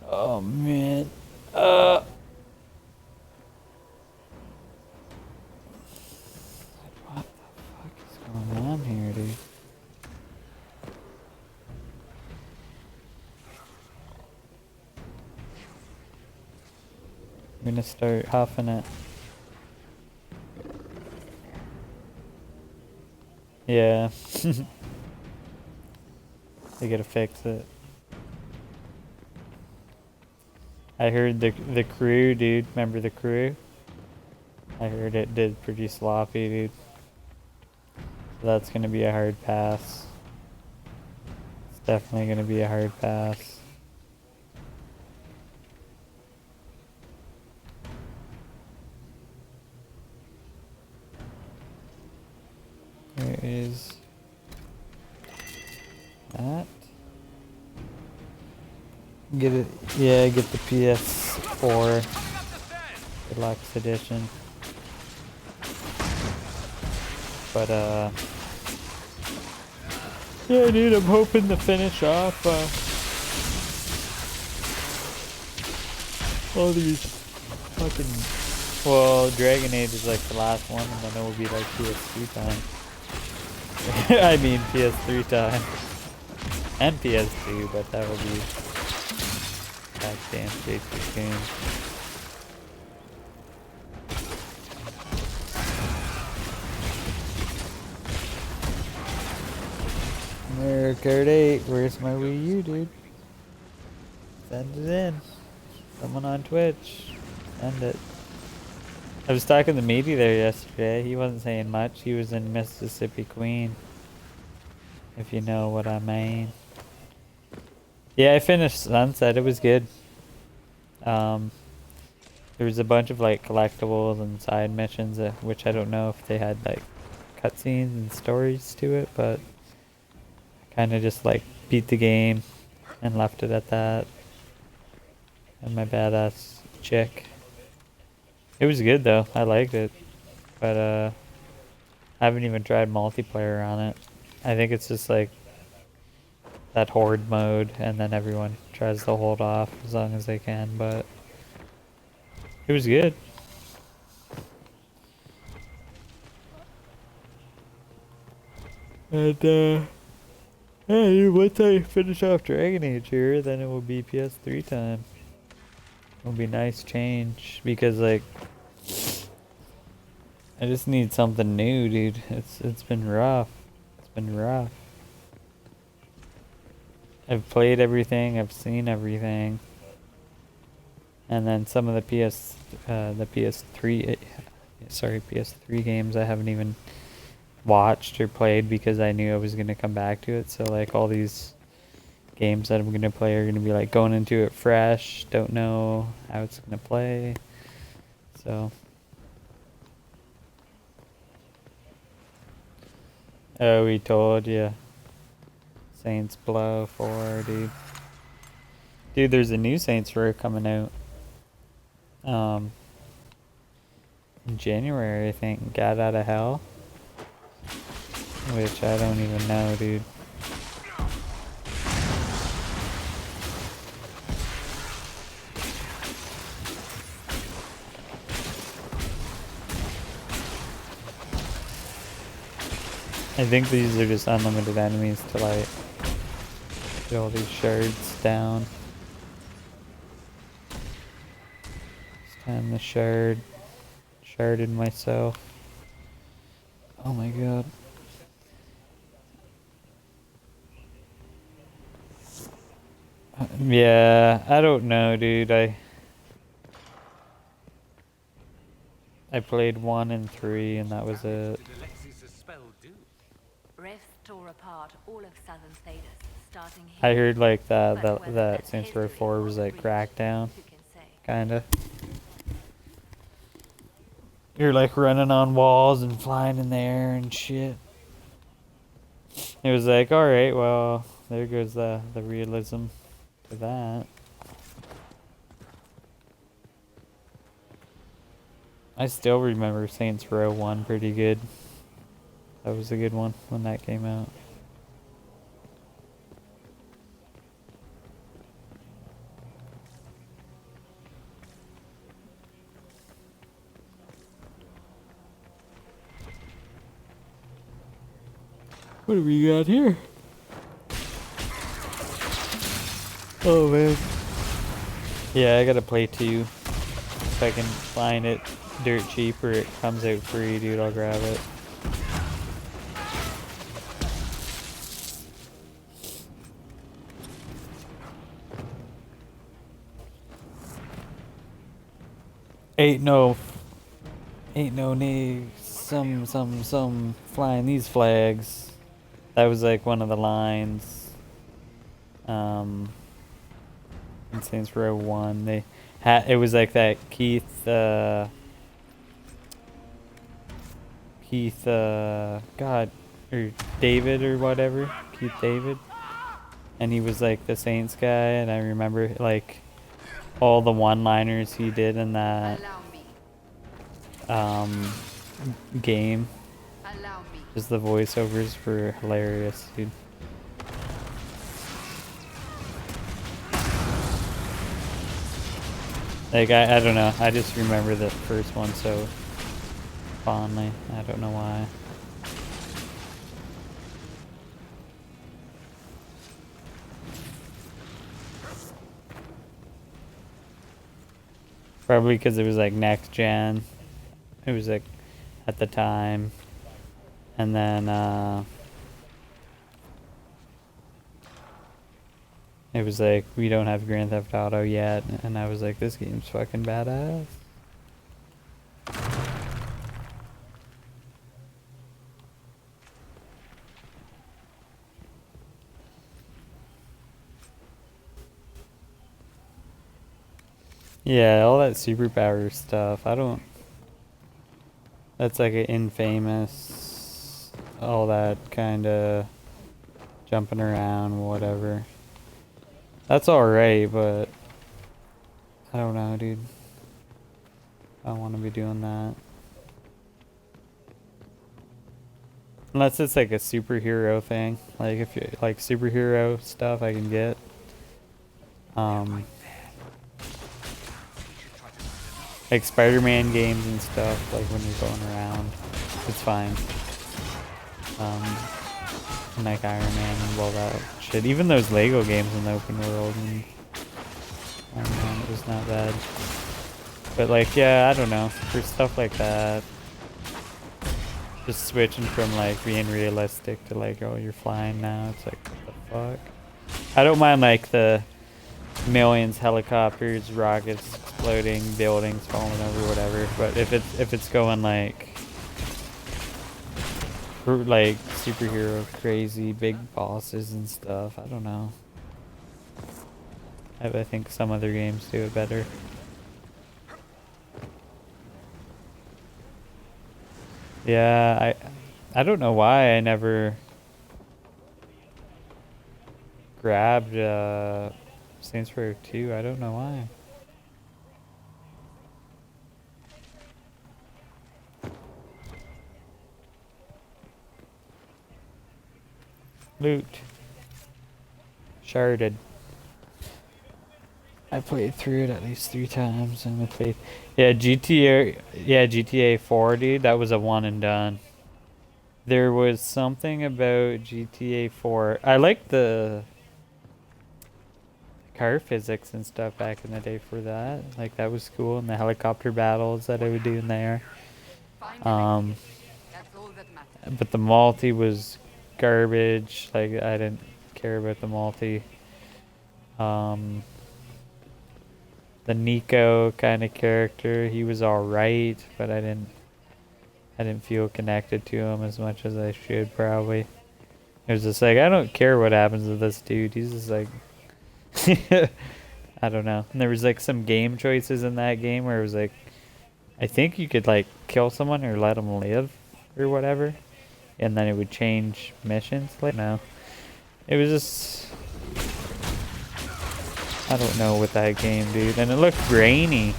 Oh man. What the fuck is going on here, dude? I'm gonna start huffing it. Yeah. They gotta fix it. I heard the crew, dude. Remember the crew? I heard it did pretty sloppy, dude. So that's gonna be a hard pass. It's definitely gonna be a hard pass. Where is that? Get it, yeah, get the PS4 Deluxe Edition. But yeah, dude, I'm hoping to finish off all these fucking. Well, Dragon Age is like the last one, and then it will be like PS2 time. I mean PS3 time. And PS2, but that will be that damn basic game. Mario Kart 8, where's my Wii U, dude? Send it in. Someone on Twitch. Send it. I was talking to Meaty there yesterday. He wasn't saying much. He was in Mississippi Queen. If you know what I mean. Yeah, I finished Sunset. It was good. There was a bunch of like collectibles and side missions, which I don't know if they had like cutscenes and stories to it, but I kind of just like beat the game and left it at that. And my badass chick. It was good though. I liked it, but I haven't even tried multiplayer on it. I think it's just like that horde mode, and then everyone tries to hold off as long as they can, but it was good. And hey, once I finish off Dragon Age here, then it will be PS3 time. It'll be nice change, because like I just need something new, dude. It's been rough. It's been rough. I've played everything, I've seen everything. And then some of the PS3 games I haven't even watched or played because I knew I was gonna come back to it. So like all these games that I'm gonna play are gonna be like going into it fresh, don't know how it's gonna play. So oh, we told you. Saints Blow 4, dude. Dude, there's a new Saints Row coming out. In January, I think. Gat Out of Hell. Which I don't even know, dude. I think these are just unlimited enemies to like get all these shards down. This time the sharded myself. Oh my god. Yeah, I don't know, dude. I played 1 and 3 and that was it. Tore apart all of southern Thedas, starting I here. heard like But that whether Saints Row history 4 or was like reach, Crackdown, who can say? kinda. You're like running on walls and flying in the air and shit. It was like, alright, well, there goes the realism to that. I still remember Saints Row 1 pretty good. That was a good one when that came out. What do we got here? Oh man. Yeah, I gotta play 2. If I can find it dirt cheap or it comes out free, dude, I'll grab it. Ain't no need some flying these flags. That was like one of the lines. In Saints Row 1, they had it was like that Keith God, or David or whatever, Keith David, and he was like the Saints guy, and I remember like all the one-liners he did in that game. Just the voiceovers were hilarious, dude. Like I don't know, I just remember the first one so fondly. I don't know why. Probably because it was like next gen. It was like at the time. And then it was like, we don't have Grand Theft Auto yet. And I was like, this game's fucking badass. Yeah, all that superpower stuff. I don't... That's like an Infamous... All that kind of... Jumping around, whatever. That's alright, but... I don't know, dude. I don't want to be doing that. Unless it's like a superhero thing. Like, if you like superhero stuff, I can get. Like Spider-Man games and stuff, like when you're going around, it's fine. And like Iron Man and all that shit. Even those Lego games in the open world, and Iron Man, it was not bad. But like, yeah, I don't know, for stuff like that, just switching from like being realistic to like, oh, you're flying now, it's like, what the fuck? I don't mind like the millions, helicopters, rockets exploding, buildings falling over, whatever. But if it's going like like superhero crazy big bosses and stuff. I don't know. I think some other games do it better. Yeah, I don't know why I never grabbed Saints Row 2. I don't know why. Loot. Sharded. I played through it at least 3 times and I played GTA 4, dude, that was a one and done. There was something about GTA 4. I liked the car physics and stuff back in the day for that. Like that was cool, and the helicopter battles that I would do in there. But the multi was garbage. Like I didn't care about the multi. The Nico kind of character, he was alright, but I didn't feel connected to him as much as I should probably. It was just like, I don't care what happens to this dude. He's just like I don't know. And there was like some game choices in that game where it was like, I think you could like kill someone or let them live or whatever, and then it would change missions. Like no, it was just, I don't know with that game, dude. And it looked grainy.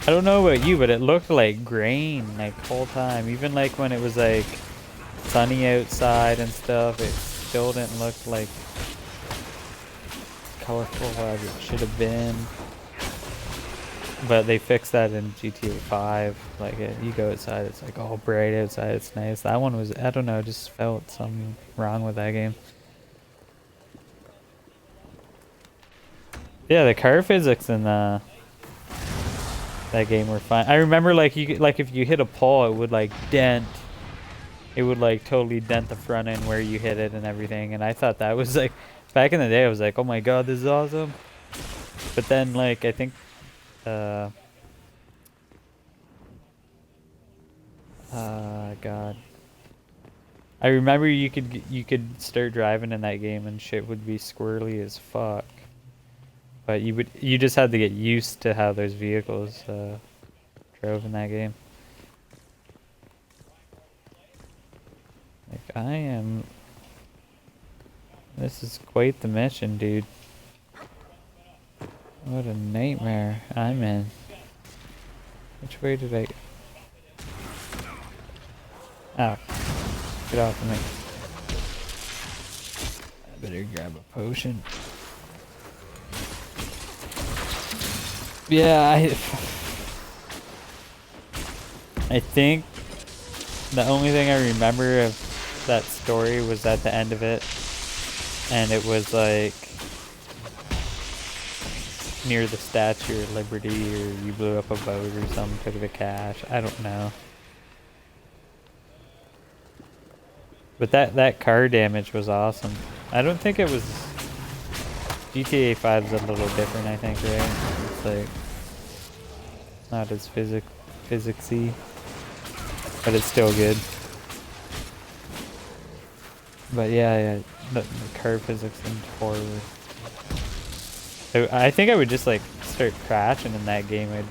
I don't know about you, but it looked like grain like the whole time. Even like when it was like sunny outside and stuff, it still didn't look like colorful as it should have been. But they fixed that in GTA 5. Like you go outside, it's like all bright outside, it's nice. That one was, I don't know, just felt something wrong with that game. Yeah, the car physics in that game were fine. I remember like you like if you hit a pole, it would like dent. It would like totally dent the front end where you hit it and everything. And I thought that was like, back in the day, I was like, oh my god, this is awesome. But then like I think god. I remember you could start driving in that game and shit would be squirrely as fuck. But you just had to get used to how those vehicles drove in that game. Like this is quite the mission, dude. What a nightmare I'm in. Which way did I... Oh. Get off of me. I better grab a potion. Yeah, I think the only thing I remember of that story was at the end of it, and it was like near the Statue of Liberty, or you blew up a boat or something, took the cash. I don't know. But that car damage was awesome. I don't think it was... GTA 5's a little different, I think, right? It's like not as physicsy, but it's still good. But yeah, the car physics in 4 were... I think I would just like start crashing in that game. I'd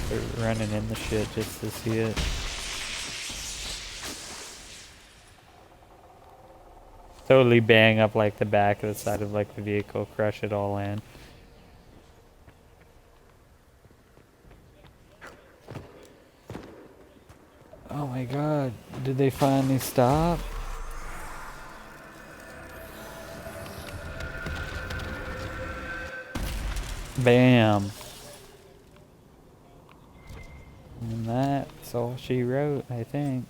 start running in the shit just to see it. Totally bang up like the back of the side of like the vehicle, crush it all in. Oh my god, did they finally stop? Bam. And that's all she wrote, I think.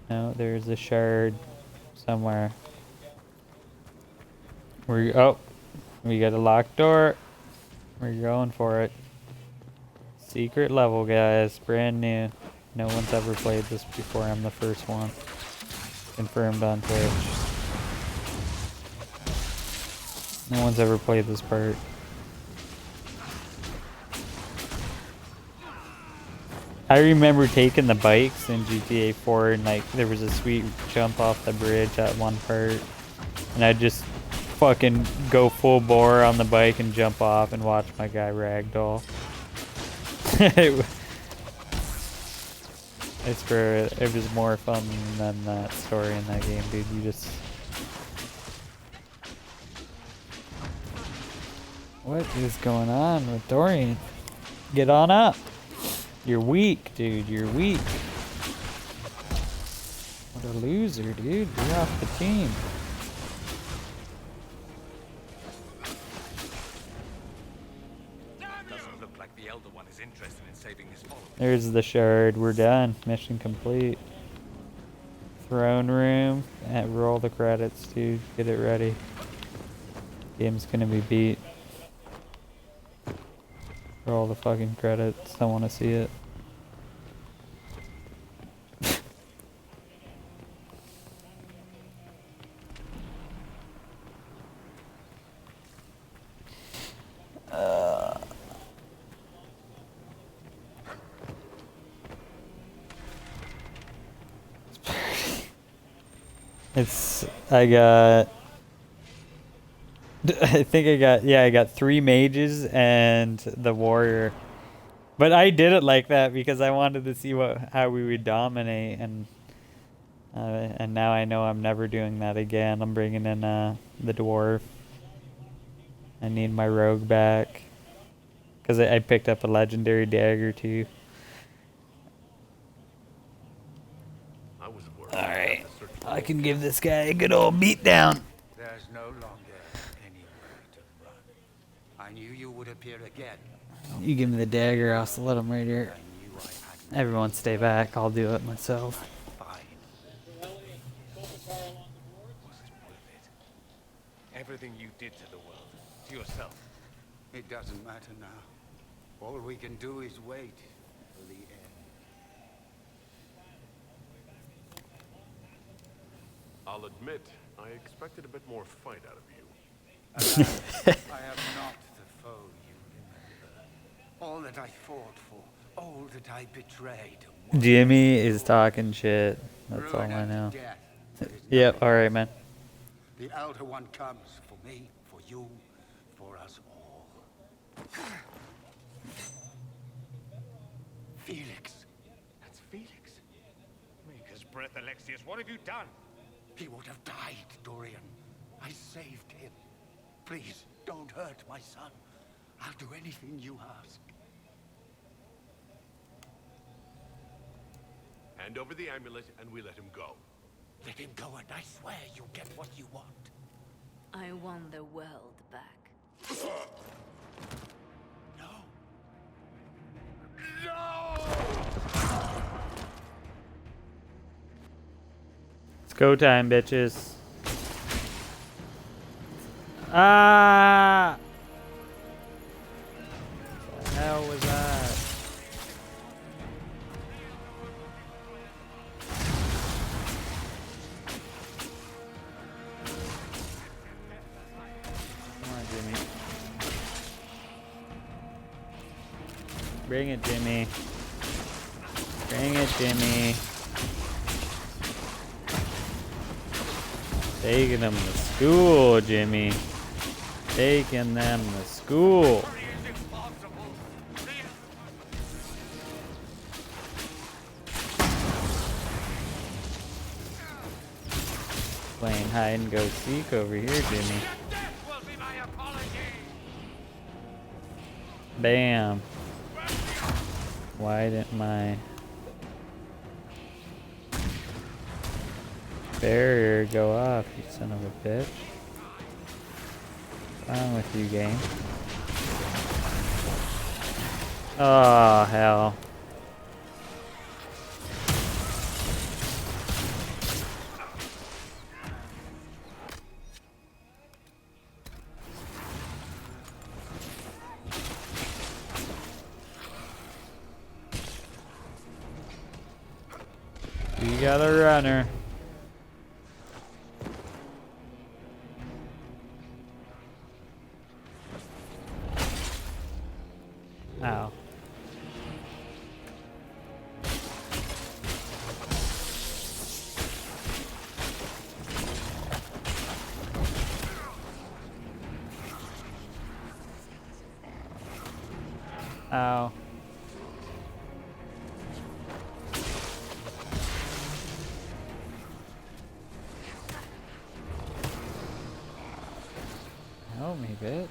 No, there's a shard somewhere. We got a locked door. We're going for it. Secret level, guys, brand new. No one's ever played this before. I'm the first one. Confirmed on Twitch. No one's ever played this part. I remember taking the bikes in GTA 4 and like there was a sweet jump off the bridge at one part. And I'd just fucking go full bore on the bike and jump off and watch my guy ragdoll. I swear it was more fun than that story in that game, dude. You just... What is going on with Dorian? Get on up. You're weak, dude. You're weak. What a loser, dude. You're off the team. Doesn't look like the Elder One is interested in saving his followers. There's the shard. We're done. Mission complete. Throne room. And roll the credits, dude. Get it ready. Game's gonna be beat. Roll the fucking credits. I want to see it. I got 3 mages and the warrior. But I did it like that because I wanted to see how we would dominate, and now I know I'm never doing that again. I'm bringing in the dwarf. I need my rogue back because I picked up a legendary dagger too. Alright, I can give this guy a good old beatdown. There's no longer anywhere to run. I knew you would appear again. You give me the dagger, I'll let him right here. Everyone stay back, I'll do it myself. Everything you did to the world, to yourself. It doesn't matter now. All we can do is wait for the end. I'll admit, I expected a bit more fight out of you. Alas, I am not the foe you remember. All that I fought for, all that I betrayed. Jimmy is talking shit. That's all I know. Yep, alright, man. The Elder One comes for me, for you, for us all. Felix. That's Felix. Maker's breath, Alexius. What have you done? He would have died, Dorian. I saved him. Please, don't hurt my son. I'll do anything you ask. Hand over the amulet and we let him go. Let him go and I swear you get what you want. I want the world back. No. It's go time, bitches. Ah! What the hell was that? Come on, Jimmy. Bring it, Jimmy. Bring it, Jimmy. Taking them to school, Jimmy. Taking them to school. Playing hide and go seek over here, Jimmy. Bam. Why didn't my barrier go off, you son of a bitch? What's wrong with you, game? Oh, hell. You got a runner. Ow. Ow. Help me, bitch.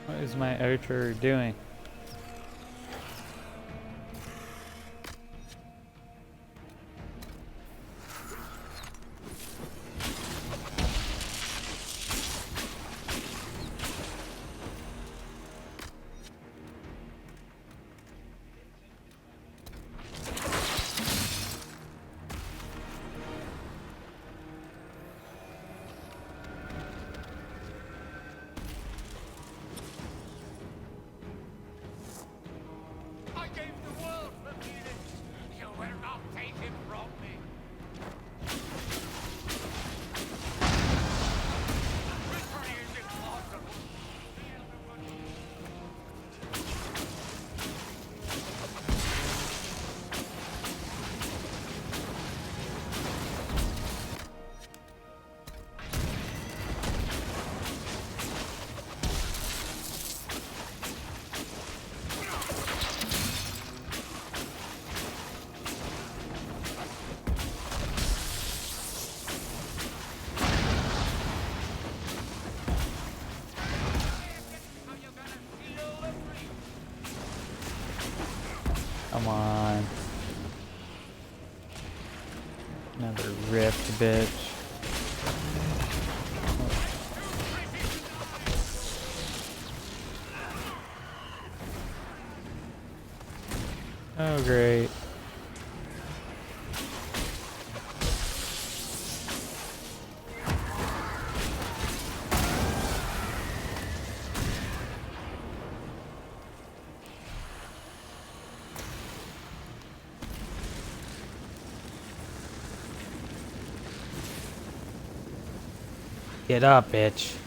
What is my archer doing? I gave the world for Phoenix. You will not take him from me. Victory is impossible. Come on. Another rift, bitch. Oh, great. Get up, bitch.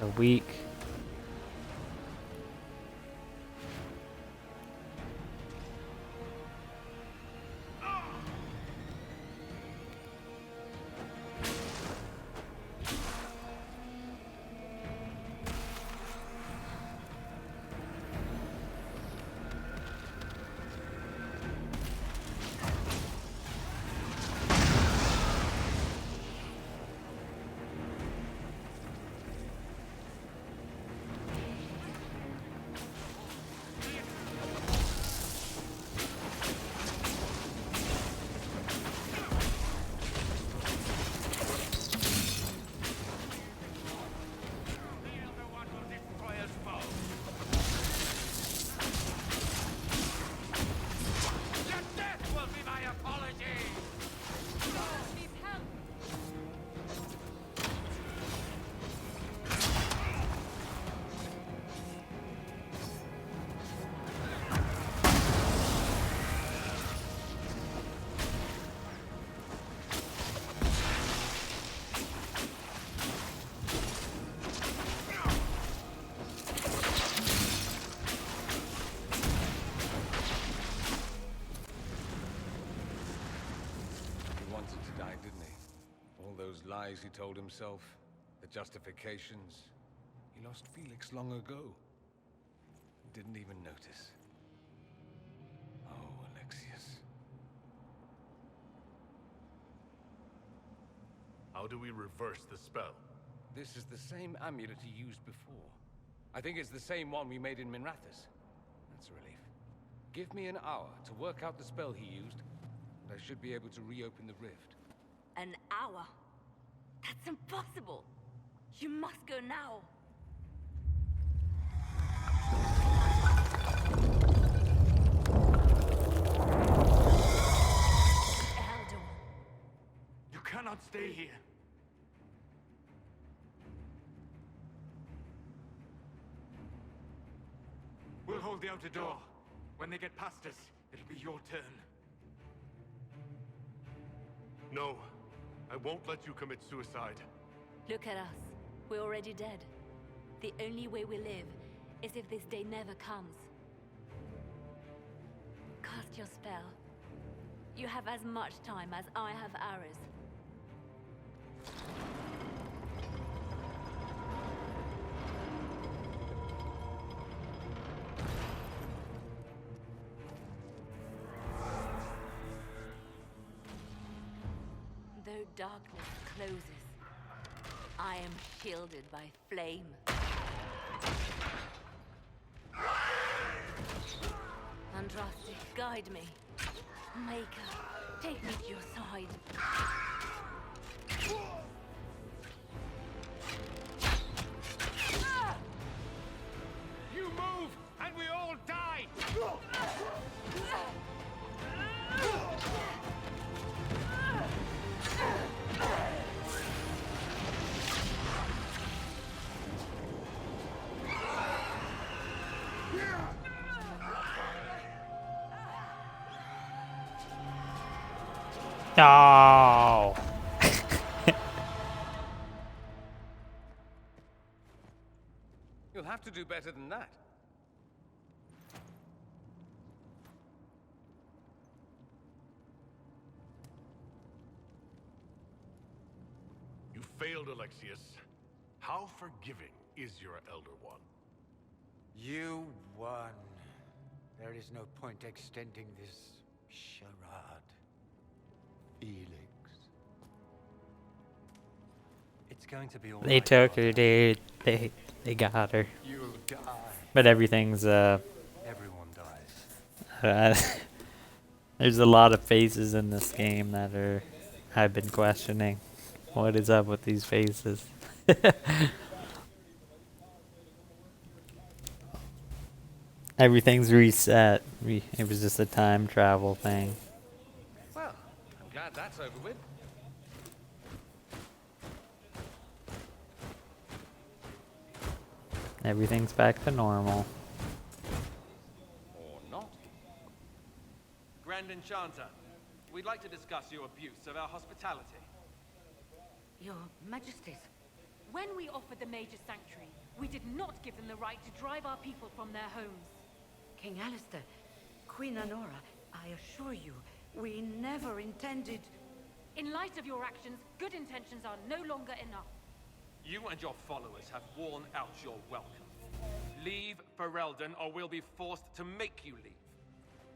So weak. Lies he told himself, the justifications. He lost Felix long ago. Didn't even notice. Oh, Alexius. How do we reverse the spell? This is the same amulet he used before. I think it's the same one we made in Minrathous. That's a relief. Give me an hour to work out the spell he used, and I should be able to reopen the rift. An hour? That's impossible! You must go now! Eldor. You cannot stay here. We'll hold the outer door. When they get past us, it'll be your turn. No, I won't let you commit suicide. Look at us. We're already dead. The only way we live is if this day never comes. Cast your spell. You have as much time as I have hours. Though darkness closes, I am shielded by flame. Andraste, guide me. Maker, take me to your side. You move, and we all die! No. You'll have to do better than that. You failed, Alexius. How forgiving is your Elder One? You won. There is no point extending this charade. Felix. It's going to be all They right, took Father. her, dude. They got her. You'll die. But everything's Everyone dies. there's a lot of faces in this game that I've been questioning. What is up with these faces? Everything's reset. It was just a time travel thing. Well, I'm glad that's over with. Everything's back to normal. Or not. Grand Enchanter, we'd like to discuss your abuse of our hospitality. Your Majesties. When we offered the Major Sanctuary, we did not give them the right to drive our people from their homes. King Alistair, Queen Honora, I assure you, we never intended... In light of your actions, good intentions are no longer enough. You and your followers have worn out your welcome. Leave Ferelden, or we'll be forced to make you leave.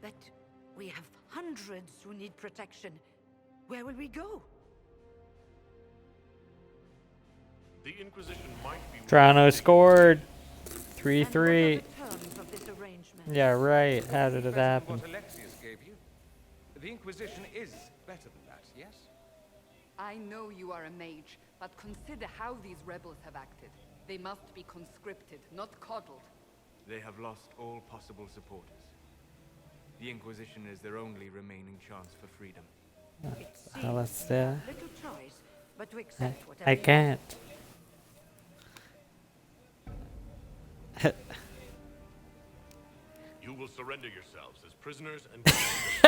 But we have hundreds who need protection. Where will we go? The Inquisition might be... Toronto scored 3-3. Terms of this arrangement. Yeah, right. How did it happen? What Alexius gave you. The Inquisition is better than that, yes? I know you are a mage, but consider how these rebels have acted. They must be conscripted, not coddled. They have lost all possible supporters. The Inquisition is their only remaining chance for freedom. Alistair. Little choice, but to accept whatever I can't. You will surrender yourselves as prisoners and the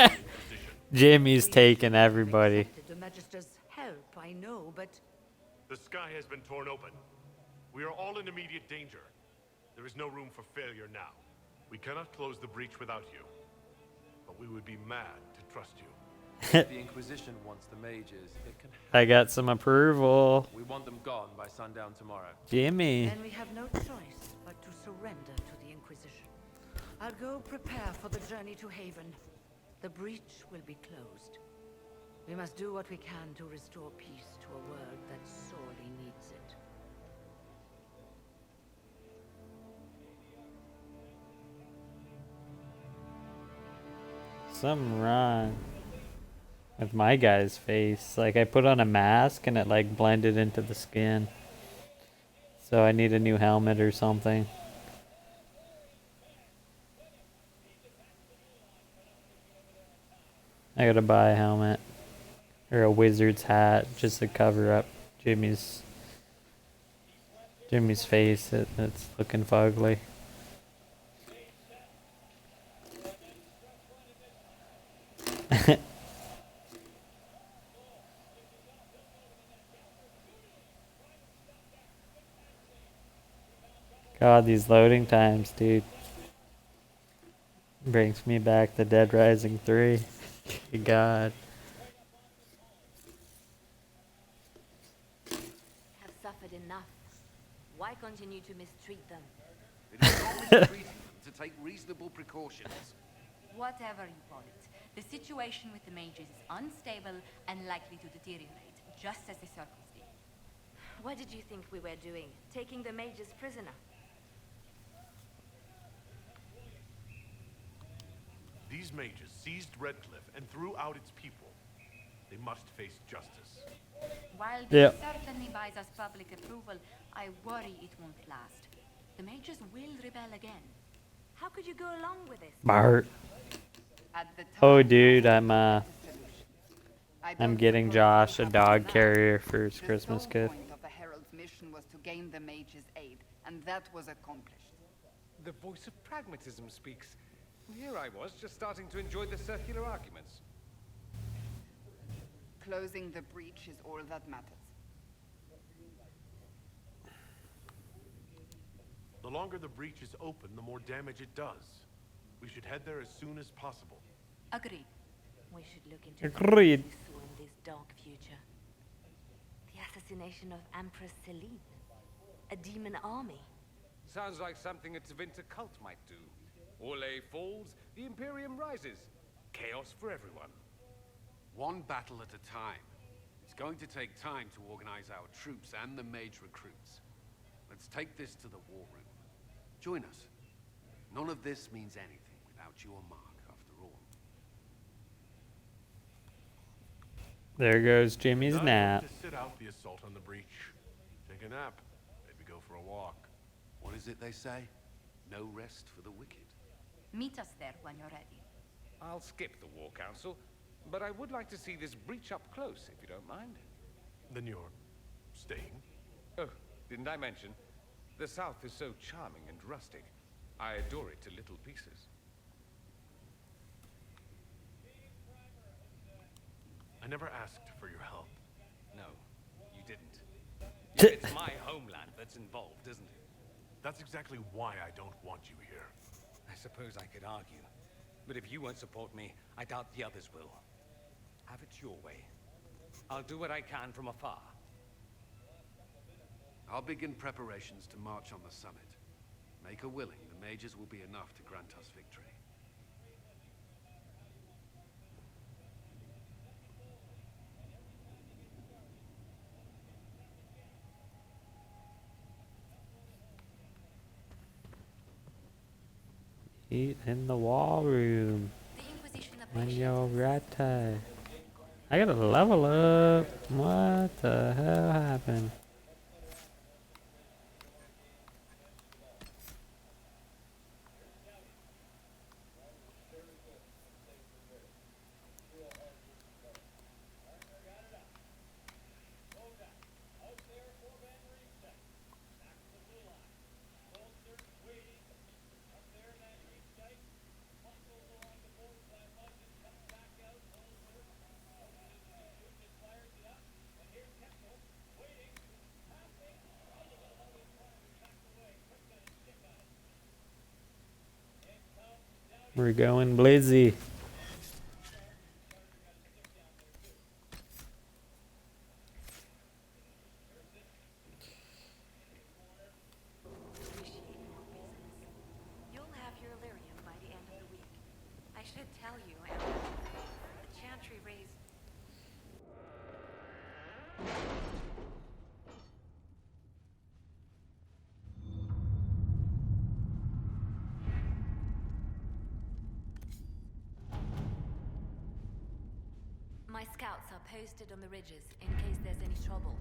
Inquisition. Jimmy's taking everybody. The Magister's help, I know, but... The sky has been torn open. We are all in immediate danger. There is no room for failure now. We cannot close the breach without you. But we would be mad to trust you. If the Inquisition wants the mages, it can I got some approval. We want them gone by sundown tomorrow. Jimmy. Then we have no choice but to surrender to the Inquisition. I'll go prepare for the journey to Haven. The breach will be closed. We must do what we can to restore peace to a world that sorely needs it. Something wrong with my guy's face. Like, I put on a mask and it like blended into the skin. So I need a new helmet or something. I gotta buy a helmet. Or a wizard's hat just to cover up Jimmy's face. It's looking fugly. God, these loading times, dude. Brings me back to Dead Rising 3. God. Have suffered enough. Why continue to mistreat them? It is not mistreating them to take reasonable precautions. Whatever you call it, the situation with the mages is unstable and likely to deteriorate, just as the circles did. What did you think we were doing? Taking the mages prisoner? These mages seized Redcliffe and threw out its people. They must face justice. While this Yep. certainly buys us public approval, I worry it won't last. The mages will rebel again. How could you go along with this? Bart. At the Oh, time, dude, I I'm I don't getting suppose Josh you a have dog that. carrier for his The Christmas sole gift. point of the Herald's mission was to gain the mage's aid, and that was accomplished. The voice of pragmatism speaks. Here I was, just starting to enjoy the circular arguments. Closing the breach is all that matters. The longer the breach is open, the more damage it does. We should head there as soon as possible. Agreed. We should look into Agreed. in this dark future. The assassination of Empress Celine. A demon army. Sounds like something a Tevinter cult might do. Orlais falls, the Imperium rises. Chaos for everyone. One battle at a time. It's going to take time to organize our troops and the mage recruits. Let's take this to the war room. Join us. None of this means anything without your mark, after all. There goes Jimmy's Not nap. going to sit out the assault on the breach. Take a nap. Maybe go for a walk. What is it they say? No rest for the wicked. Meet us there when you're ready. I'll skip the War Council, but I would like to see this breach up close, if you don't mind. Then you're staying? Oh, didn't I mention? The South is so charming and rustic. I adore it to little pieces. I never asked for your help. No, you didn't. It's my homeland that's involved, isn't it? That's exactly why I don't want you here. I suppose I could argue. But if you won't support me, I doubt the others will. Have it your way. I'll do what I can from afar. I'll begin preparations to march on the summit. Make a willing, the mages will be enough to grant us victory. Eat in the war room. When you're ready. I gotta level up. What the hell happened? We're going blizzy. You'll have your Illyrium by the end of the week. I should tell you, the Chantry raised... My scouts are posted on the ridges in case there's any trouble.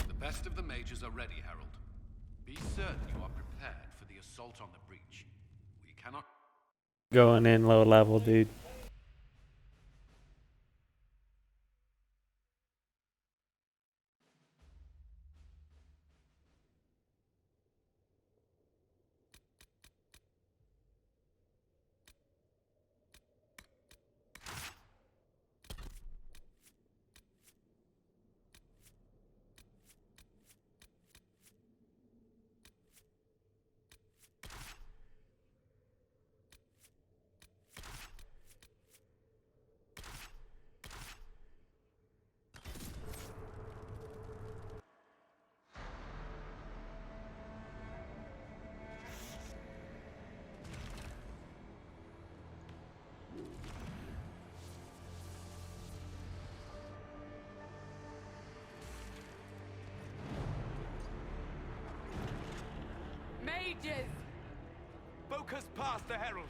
The best of the mages are ready, Harold. Be certain you are prepared for the assault on the breach. We cannot... Going in low level, dude. mages! Focus past the Herald.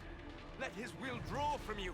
Let his will draw from you.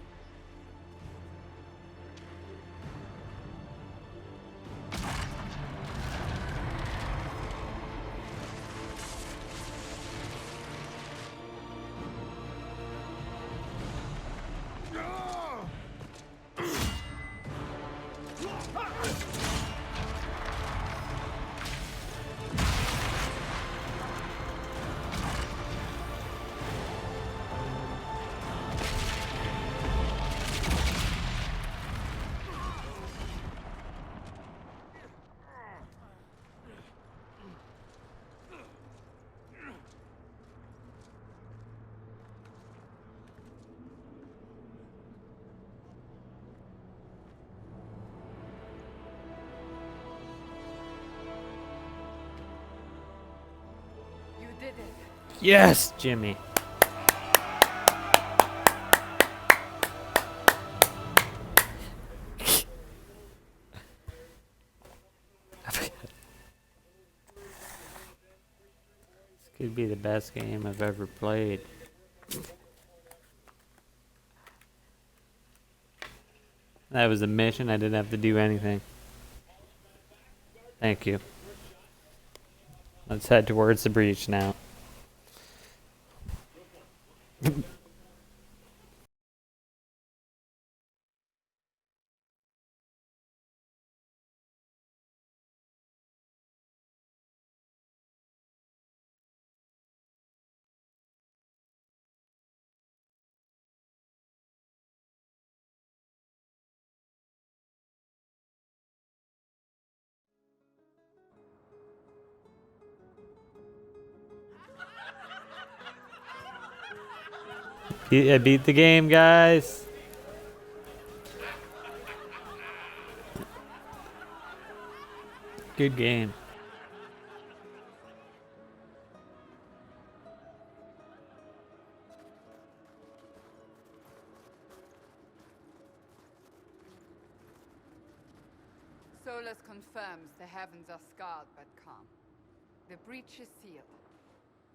You did it. Yes, Jimmy. This could be the best game I've ever played. That was a mission. I didn't have to do anything. Thank you. Let's head towards the breach now. I beat the game, guys. Good game. Solus confirms the heavens are scarred but calm. The breach is sealed.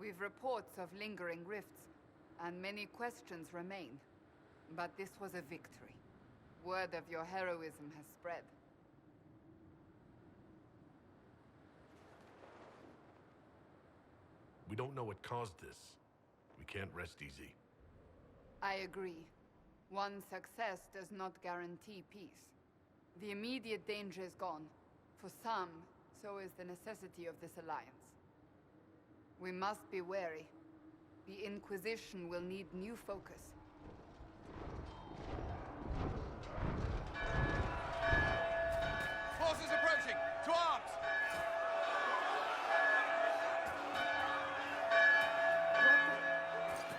We've reports of lingering rifts, and many questions remain. But this was a victory. Word of your heroism has spread. We don't know what caused this. We can't rest easy. I agree. One success does not guarantee peace. The immediate danger is gone. For some, so is the necessity of this alliance. We must be wary. The Inquisition will need new focus. Forces approaching! To arms!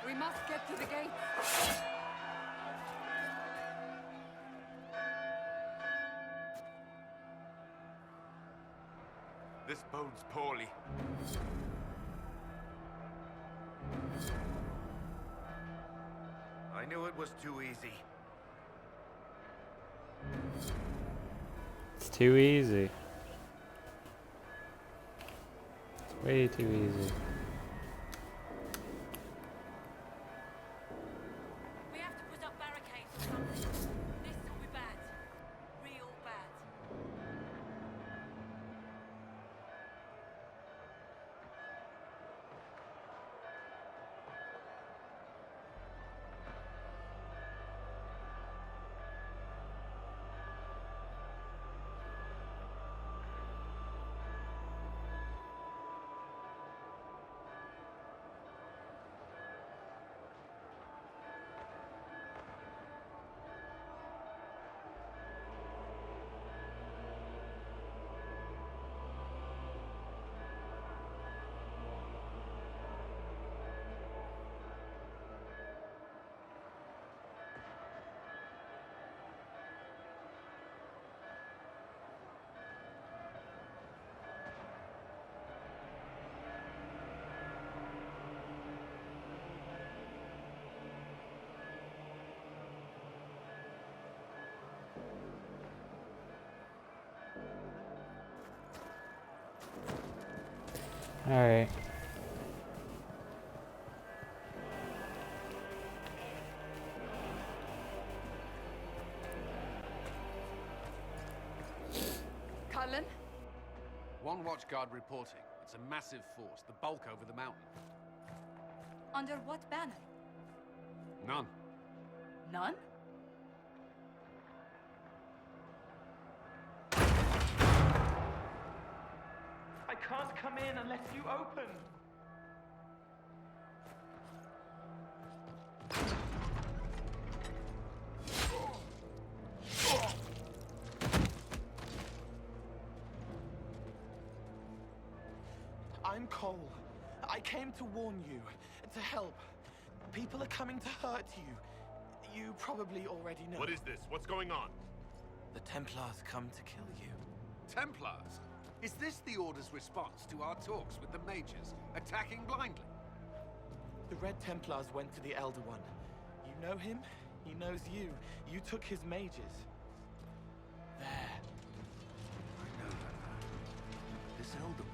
We must get to the gate. This bodes poorly. I knew it was too easy. It's too easy. It's way too easy. We have to put up barricades or something. This will be bad. Real bad. Alright. One watchguard reporting. It's a massive force, the bulk over the mountain. Under what banner? None. None? I can't come in unless you open. I'm Cole. I came to warn you, to help. People are coming to hurt you. You probably already know. What is this? What's going on? The Templars come to kill you. Templars? Is this the Order's response to our talks with the mages, attacking blindly? The Red Templars went to the Elder One. You know him, he knows you. You took his mages. There. I know that. This Elder One.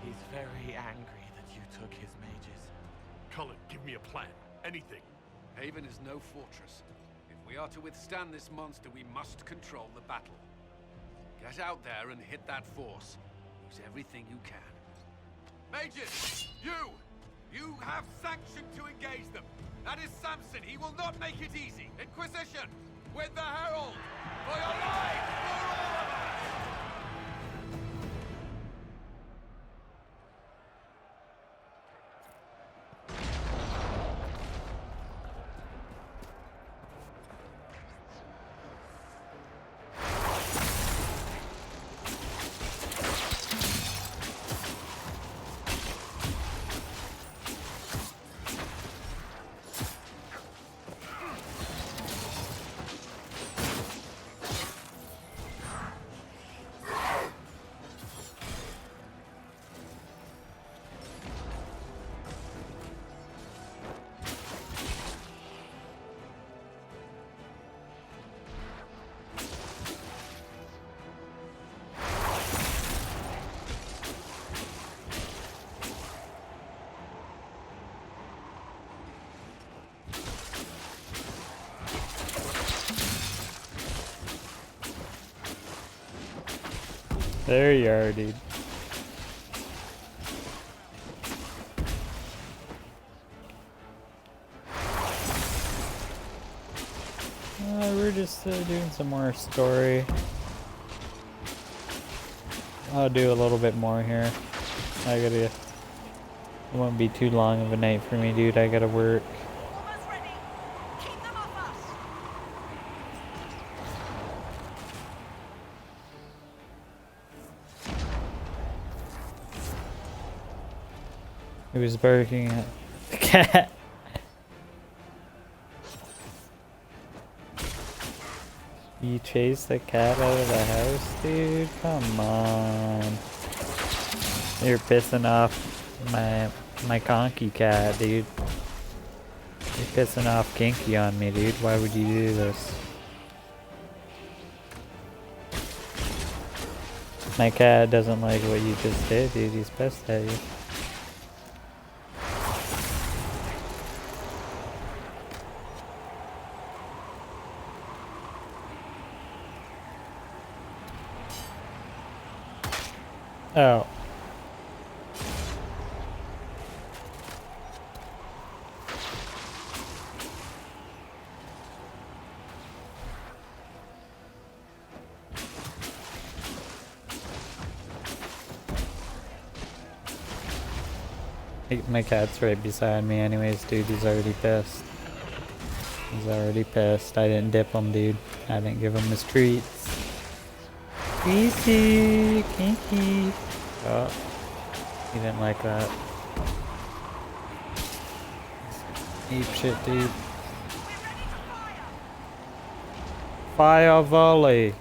He's very angry that you took his mages. Cullen, give me a plan. Anything. Haven is no fortress. If we are to withstand this monster, we must control the battle. Get out there and hit that force. Use everything you can. Mages! You have sanction to engage them. That is Samson. He will not make it easy. Inquisition! With the Herald! For your life! For all of us! There you are, dude. We're just doing some more story. I'll do a little bit more here. It won't be too long of a night for me, dude. I gotta work. He was barking at the cat. You chased the cat out of the house, dude? Come on. You're pissing off my conky cat, dude. You're pissing off Kinky on me, dude. Why would you do this? My cat doesn't like what you just did, dude. He's pissed at you. Oh. My cat's right beside me anyways, dude. He's already pissed. He's already pissed. I didn't dip him, dude. I didn't give him his treats. Easy, Kinky. Oh, he didn't like that. Eat shit, dude. Fire volley.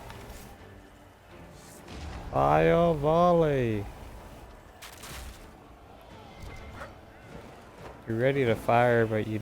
Fire volley. You're ready to fire, but you